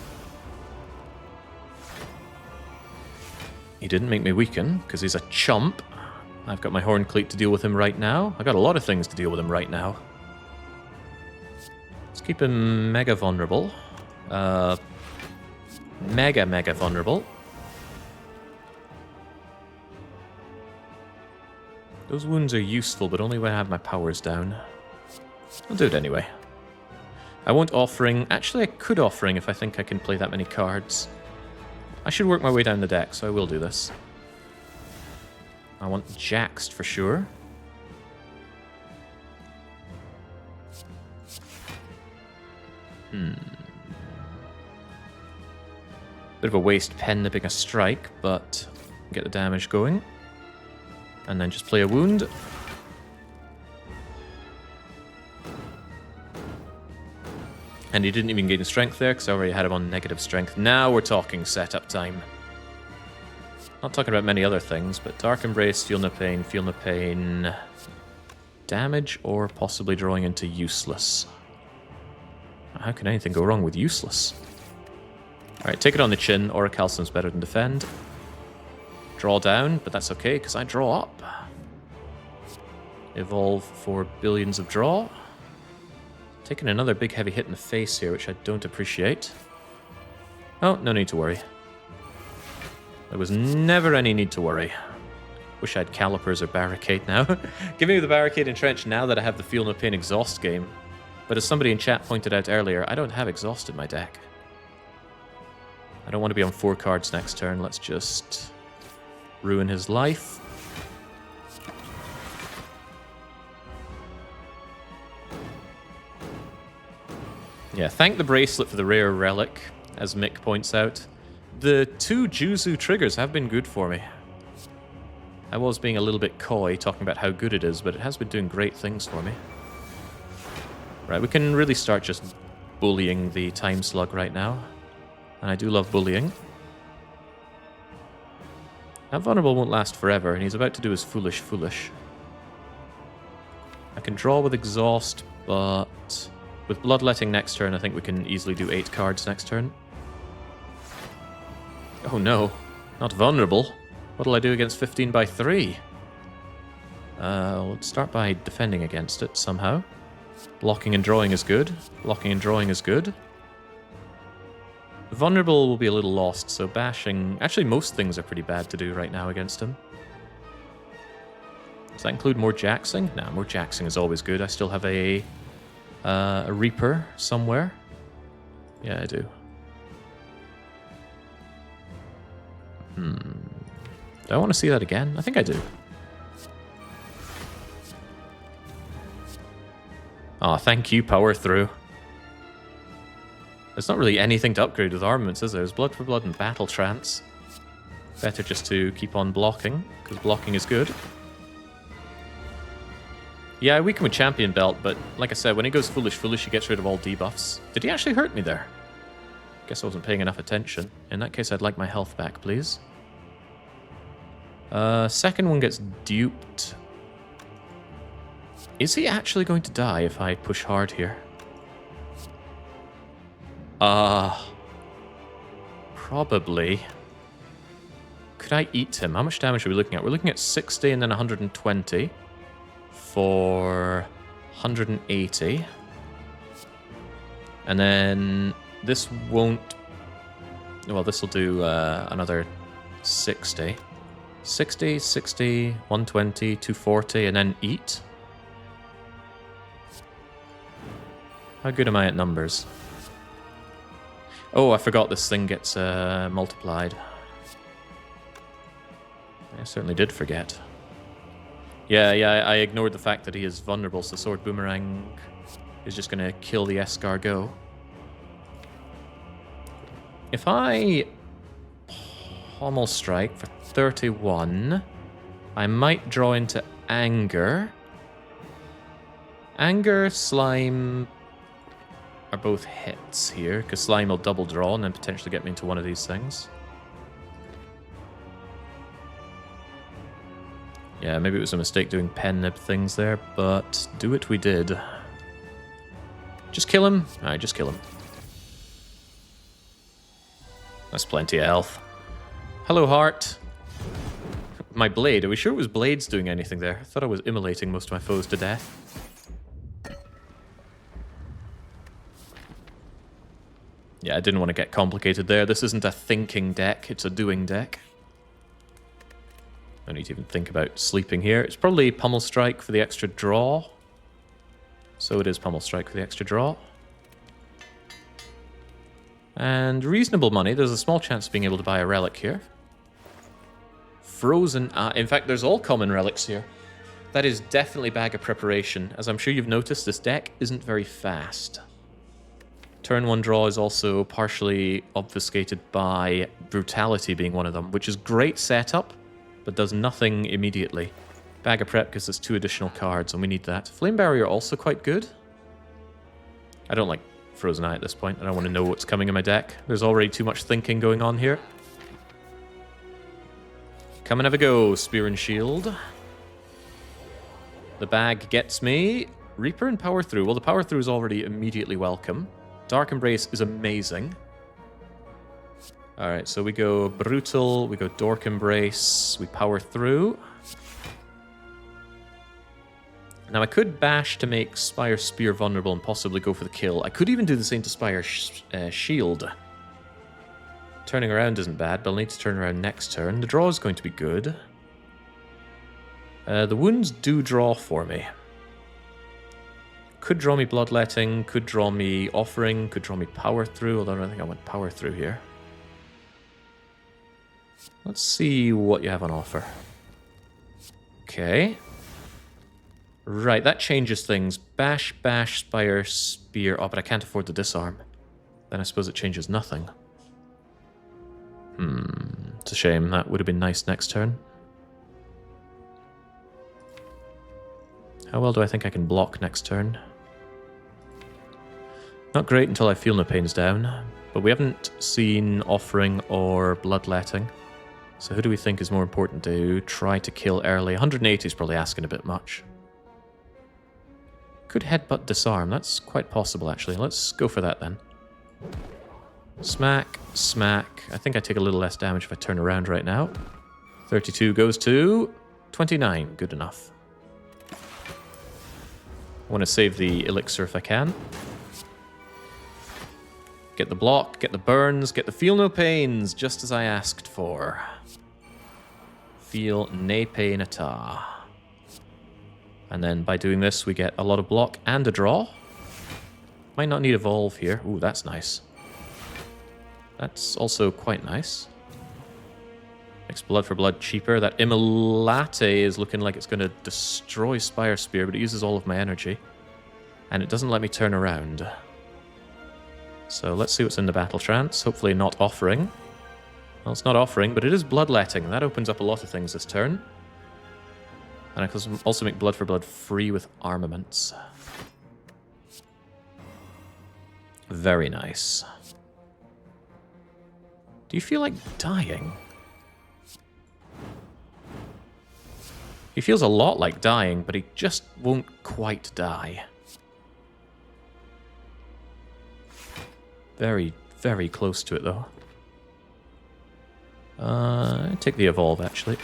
He didn't make me weaken, because he's a chump. I've got my Horn Cleat to deal with him right now. I've got a lot of things to deal with him right now. Let's keep him mega vulnerable. Mega vulnerable. Those wounds are useful, but only when I have my powers down. I'll do it anyway. I won't offering. Actually, I could offering if I think I can play that many cards. I should work my way down the deck, so I will do this. I want J.A.X for sure. Bit of a waste pen nipping a strike, but get the damage going. And then just play a wound. And he didn't even gain strength there, because I already had him on negative strength. Now we're talking setup time. Not talking about many other things, but Dark Embrace, Feel No Pain. Damage, or possibly drawing into useless. How can anything go wrong with useless? Alright, take it on the chin. Aura Calcium's better than defend. Draw down, but that's okay, because I draw up. Evolve for billions of draw. Taking another big heavy hit in the face here, which I don't appreciate. Oh, no need to worry. There was never any need to worry. Wish I had Calipers or Barricade now. Give me the Barricade and Trench now that I have the Feel No Pain Exhaust game. But as somebody in chat pointed out earlier, I don't have Exhaust in my deck. I don't want to be on 4 cards next turn. Let's just ruin his life. Yeah, thank the bracelet for the rare relic, as Mick points out. The 2 Juzu triggers have been good for me. I was being a little bit coy talking about how good it is, but it has been doing great things for me. Right, we can really start just bullying the Time Slug right now. And I do love bullying. That Vulnerable won't last forever, and he's about to do his Foolish. I can draw with Exhaust, but with Bloodletting next turn, I think we can easily do 8 cards next turn. Oh no, not Vulnerable. What'll I do against 15 by 3? Let's start by defending against it somehow. Blocking and drawing is good. Blocking and drawing is good. Vulnerable will be a little lost, so bashing... Actually, most things are pretty bad to do right now against him. Does that include more Jaxing? Nah, more Jaxing is always good. I still have a Reaper somewhere. Yeah, I do. Do I want to see that again? I think I do. Aw, thank you, Power Through. There's not really anything to upgrade with armaments, is there? There's Blood for Blood and Battle Trance. Better just to keep on blocking, because blocking is good. Yeah, I weaken with Champion Belt, but like I said, when he goes Foolish, he gets rid of all debuffs. Did he actually hurt me there? Guess I wasn't paying enough attention. In that case, I'd like my health back, please. Second one gets duped. Is he actually going to die if I push hard here? Probably. Could I eat him? How much damage are we looking at? We're looking at 60 and then 120 for 180. And then this won't... Well, this will do another 60. 60, 60, 120, 240, and then eat. How good am I at numbers? Oh, I forgot this thing gets multiplied. I certainly did forget. Yeah, I ignored the fact that he is vulnerable, so Sword Boomerang is just going to kill the escargot. If I Pommel Strike for 31, I might draw into Anger. Anger, Slime are both hits here, because Slime will double draw and then potentially get me into one of these things. Yeah, maybe it was a mistake doing pen nib things there, but do it we did. Just kill him? Alright, just kill him. That's plenty of health. Hello, Heart. My blade. Are we sure it was blades doing anything there? I thought I was immolating most of my foes to death. Yeah, I didn't want to get complicated there. This isn't a thinking deck, it's a doing deck. I don't need to even think about sleeping here. It's probably Pummel Strike for the extra draw. So it is Pummel Strike for the extra draw. And reasonable money. There's a small chance of being able to buy a relic here. Frozen... in fact, there's all common relics here. That is definitely Bag of Preparation. As I'm sure you've noticed, this deck isn't very fast. Turn 1 draw is also partially obfuscated by Brutality being one of them, which is great setup, but does nothing immediately. Bag of Prep gives us 2 additional cards, and we need that. Flame Barrier also quite good. I don't like Frozen Eye at this point. I don't want to know what's coming in my deck. There's already too much thinking going on here. Come and have a go, Spear and Shield. The bag gets me Reaper and Power Through. Well, the Power Through is already immediately welcome. Dark Embrace is amazing. Alright, so we go Brutal, we go Dark Embrace, we power through. Now I could bash to make Spire Spear vulnerable and possibly go for the kill. I could even do the same to Spire Shield. Turning around isn't bad, but I'll need to turn around next turn. The draw is going to be good. The wounds do draw for me. Could draw me Bloodletting, could draw me Offering, could draw me Power Through, although I don't think I want Power Through here. Let's see what you have on offer. Okay. Right, that changes things. Bash, Bash, Spire, Spear. Oh, but I can't afford the Disarm. Then I suppose it changes nothing. It's a shame. That would have been nice next turn. How well do I think I can block next turn? Not great until I Feel No Pain's down, but we haven't seen Offering or Bloodletting. So who do we think is more important to try to kill early? 180 is probably asking a bit much. Could Headbutt Disarm. That's quite possible, actually. Let's go for that then. Smack, smack. I think I take a little less damage if I turn around right now. 32 goes to 29. Good enough. I want to save the elixir if I can. Get the block, get the burns, get the Feel No Pains, just as I asked for. Feel nae pain at all. And then by doing this, we get a lot of block and a draw. Might not need Evolve here. Ooh, that's nice. That's also quite nice. Makes Blood for Blood cheaper. That Immolate is looking like it's going to destroy Spire Spear, but it uses all of my energy. And it doesn't let me turn around. So let's see what's in the Battle Trance. Hopefully not Offering. Well, it's not Offering, but it is Bloodletting. That opens up a lot of things this turn. And I can also make Blood for Blood free with armaments. Very nice. Do you feel like dying? He feels a lot like dying, but he just won't quite die. Very, very close to it, though. Take the Evolve, actually.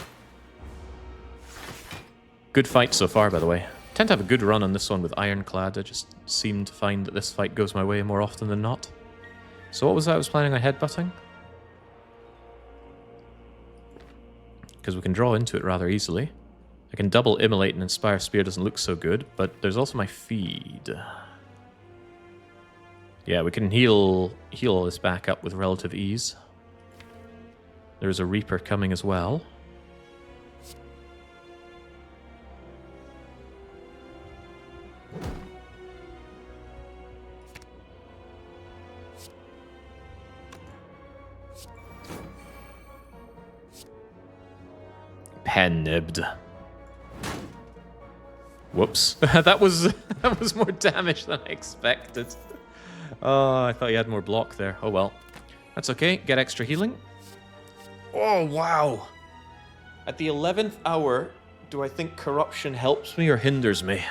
Good fight so far, by the way. I tend to have a good run on this one with Ironclad. I just seem to find that this fight goes my way more often than not. So what was that I was planning on headbutting? Because we can draw into it rather easily. I can double Immolate and Inspire Spear doesn't look so good, but there's also my feed. Yeah, we can heal all this back up with relative ease. There's a Reaper coming as well. Pen-nibbed. Whoops. that was more damage than I expected. Oh, I thought he had more block there. Oh well. That's okay. Get extra healing. Oh, wow. At the 11th hour, do I think Corruption helps me or hinders me?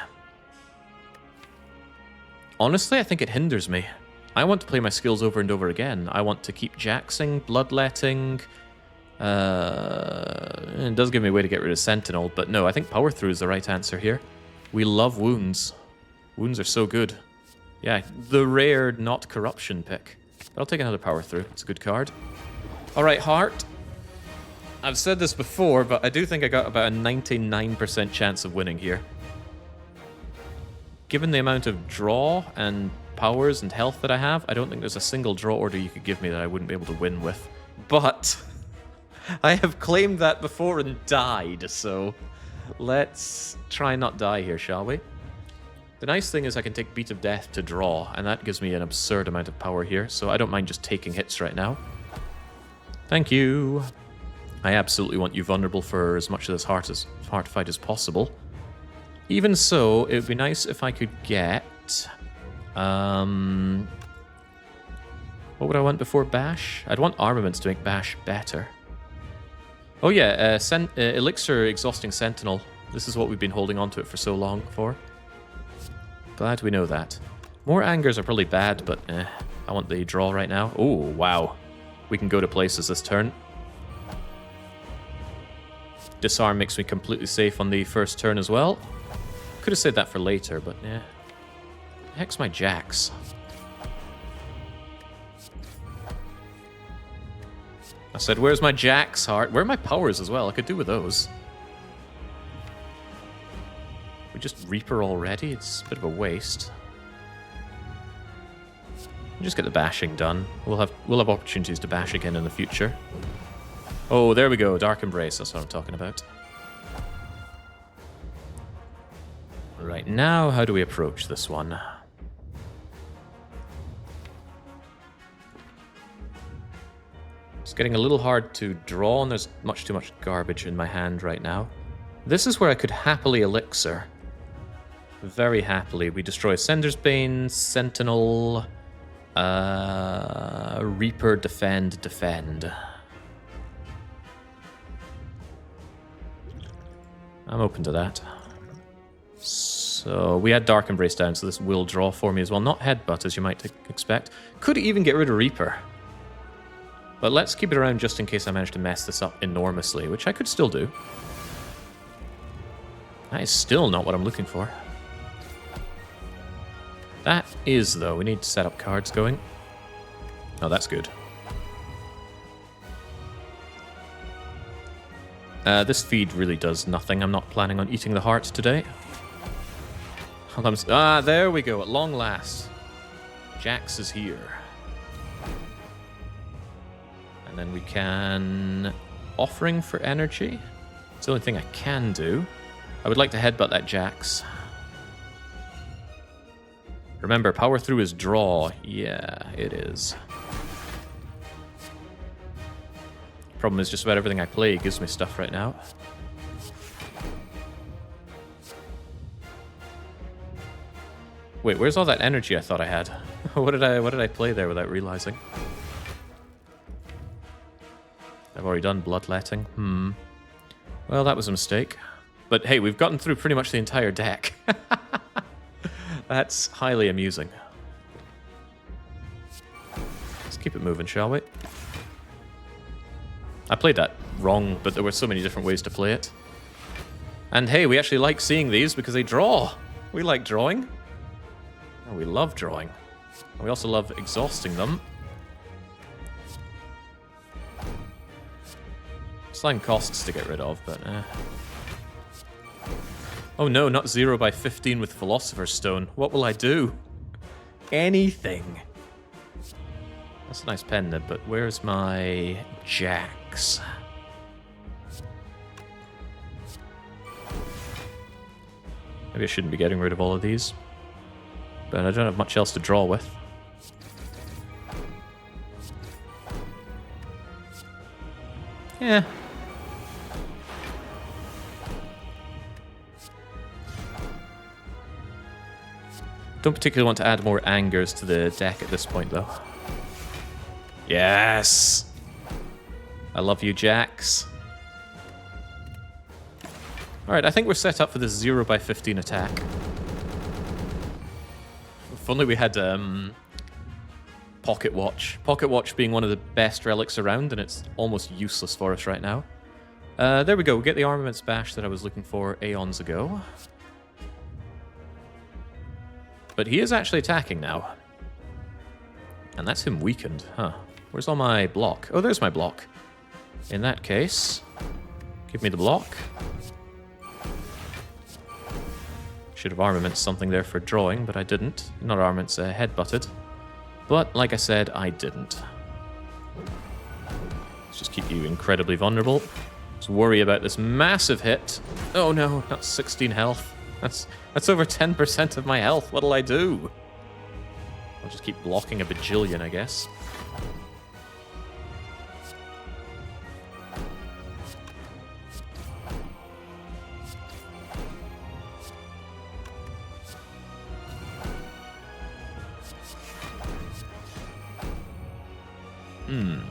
Honestly, I think it hinders me. I want to play my skills over and over again. I want to keep J.A.Xing, Bloodletting. It does give me a way to get rid of Sentinel, but no, I think Power Through is the right answer here. We love Wounds. Wounds are so good. Yeah, the rare not Corruption pick. But I'll take another Power Through. It's a good card. Alright, Heart. I've said this before, but I do think I got about a 99% chance of winning here. Given the amount of draw and powers and health that I have, I don't think there's a single draw order you could give me that I wouldn't be able to win with. But I have claimed that before and died, so let's try and not die here, shall we? The nice thing is I can take Beat of Death to draw, and that gives me an absurd amount of power here, so I don't mind just taking hits right now. Thank you. I absolutely want you vulnerable for as much of this heart fight as possible. Even so, it would be nice if I could get... what would I want before Bash? I'd want armaments to make Bash better. Oh yeah, Elixir Exhausting Sentinel. This is what we've been holding on to it for so long for. Glad we know that. More angers are probably bad, but I want the draw right now. Oh, wow. We can go to places this turn. Disarm makes me completely safe on the first turn as well. Could have said that for later, but yeah. The heck's my J.A.X? I said, where's my J.A.X heart? Where are my powers as well? I could do with those. We just Reaper already? It's a bit of a waste. Just get the bashing done. We'll have opportunities to bash again in the future. Oh, there we go. Dark Embrace. That's what I'm talking about. Right now, how do we approach this one? It's getting a little hard to draw, and there's much too much garbage in my hand right now. This is where I could happily Elixir. Very happily. We destroy Sender's Bane, Sentinel, Reaper, defend. I'm open to that. So we had Dark Embrace down, so this will draw for me as well. Not Headbutt, as you might expect. Could even get rid of Reaper. But let's keep it around just in case I manage to mess this up enormously, which I could still do. That is still not what I'm looking for. That is, though. We need to set up cards going. Oh, that's good. This feed really does nothing. I'm not planning on eating the heart today. There we go. At long last. J.A.X is here. And then we can... Offering for energy. It's the only thing I can do. I would like to headbutt that J.A.X. Remember, power through is draw. Yeah, it is. Problem is just about everything I play gives me stuff right now. Wait, where's all that energy I thought I had? What did I play there without realizing? I've already done bloodletting. Well, that was a mistake. But hey, we've gotten through pretty much the entire deck. That's highly amusing. Let's keep it moving, shall we? I played that wrong, but there were so many different ways to play it. And hey, we actually like seeing these because they draw. We like drawing. Oh, we love drawing. And we also love exhausting them. Slime costs to get rid of, but oh no, not 0 by 15 with Philosopher's Stone. What will I do? Anything. That's a nice pen, Nib, but where's my J.A.X? Maybe I shouldn't be getting rid of all of these. But I don't have much else to draw with. Yeah. Don't particularly want to add more angers to the deck at this point, though. Yes! I love you, J.A.X. Alright, I think we're set up for this 0 by 15 attack. If only we had Pocket Watch. Pocket Watch being one of the best relics around, and it's almost useless for us right now. There we go, we get the Armaments Bash that I was looking for aeons ago. But he is actually attacking now. And that's him weakened, huh? Where's all my block? Oh, there's my block. In that case, give me the block. Should have Armaments something there for drawing, but I didn't. Not Armaments, headbutted. But, like I said, I didn't. Let's just keep you incredibly vulnerable. Just worry about this massive hit. Oh no, that's 16 health. That's over 10% of my health. What'll I do? I'll just keep blocking a bajillion, I guess.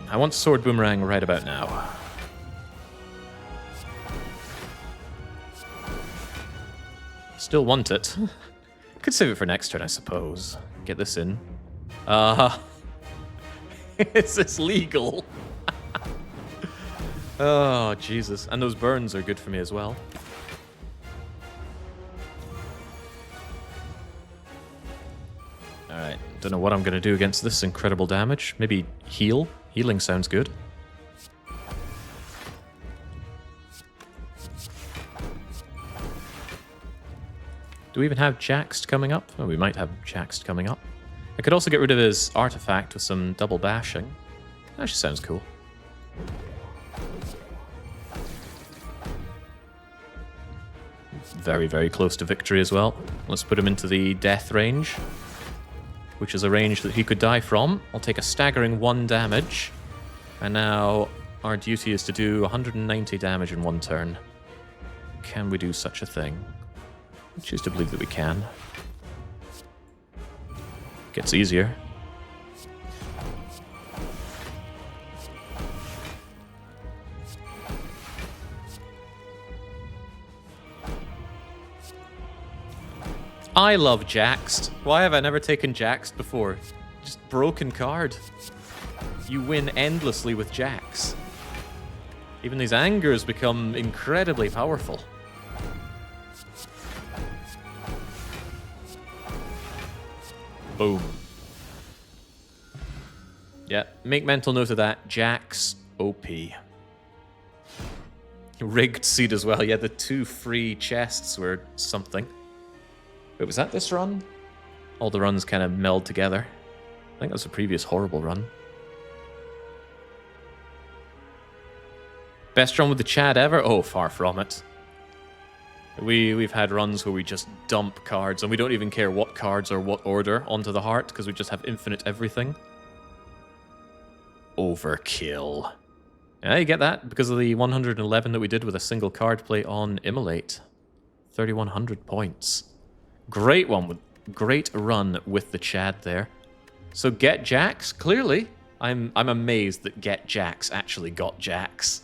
I want Sword Boomerang right about now. Still want it. Could save it for next turn, I suppose. Get this in. Is this legal? Oh, Jesus. And those burns are good for me as well. Alright, don't know what I'm going to do against this incredible damage. Maybe heal? Healing sounds good. Do we even have J.A.X coming up? Oh, we might have J.A.X coming up. I could also get rid of his artifact with some double bashing. That actually sounds cool. Very, very close to victory as well. Let's put him into the death range, which is a range that he could die from. I'll take a staggering 1 damage. And now our duty is to do 190 damage in 1 turn. Can we do such a thing? I choose to believe that we can. Gets easier. I love J.A.X. Why have I never taken J.A.X before? Just broken card. You win endlessly with J.A.X. Even these angers become incredibly powerful. Boom. Yeah, make mental note of that. J.A.X OP. Rigged seed as well. Yeah, the 2 free chests were something. Wait, was that this run? All the runs kind of meld together. I think that was a previous horrible run. Best run with the Chad ever? Oh, far from it. We've had runs where we just dump cards and we don't even care what cards or what order onto the heart because we just have infinite everything. Overkill. Yeah, you get that because of the 111 that we did with a single card play on Immolate. 3,100 points. Great one, with great run with the Chad there. So GETJAX, clearly, I'm amazed that GETJAX actually got J.A.X.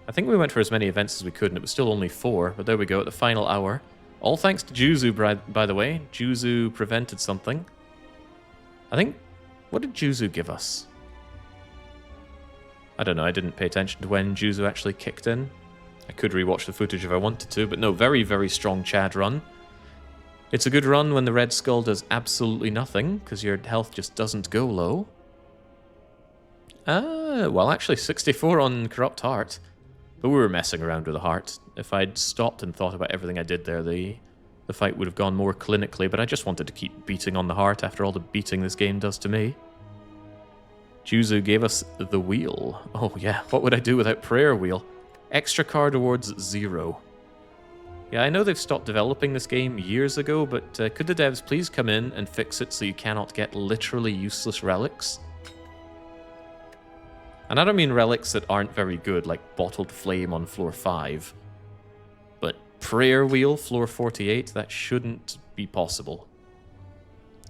I think we went for as many events as we could, and it was still only 4, but there we go at the final hour. All thanks to Juzu, by the way. Juzu prevented something. I think... What did Juzu give us? I don't know, I didn't pay attention to when Juzu actually kicked in. I could rewatch the footage if I wanted to, but no, very, very strong Chad run. It's a good run when the Red Skull does absolutely nothing, because your health just doesn't go low. Well, actually, 64 on Corrupt Heart. But we were messing around with the heart. If I'd stopped and thought about everything I did there, the fight would have gone more clinically, but I just wanted to keep beating on the heart after all the beating this game does to me. Juzu gave us the wheel. Oh yeah, what would I do without Prayer Wheel? Extra card awards 0. Yeah, I know they've stopped developing this game years ago, but could the devs please come in and fix it so you cannot get literally useless relics? And I don't mean relics that aren't very good, like Bottled Flame on floor 5. But Prayer Wheel, floor 48, that shouldn't be possible.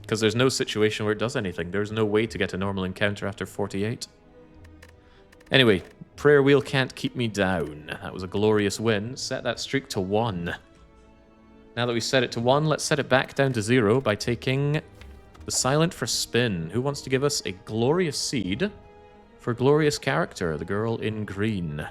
Because there's no situation where it does anything. There's no way to get a normal encounter after 48. Anyway, Prayer Wheel can't keep me down. That was a glorious win. Set that streak to 1. Now that we set it to 1, let's set it back down to 0 by taking the Silent for Spin. Who wants to give us a glorious seed for glorious character, the girl in green?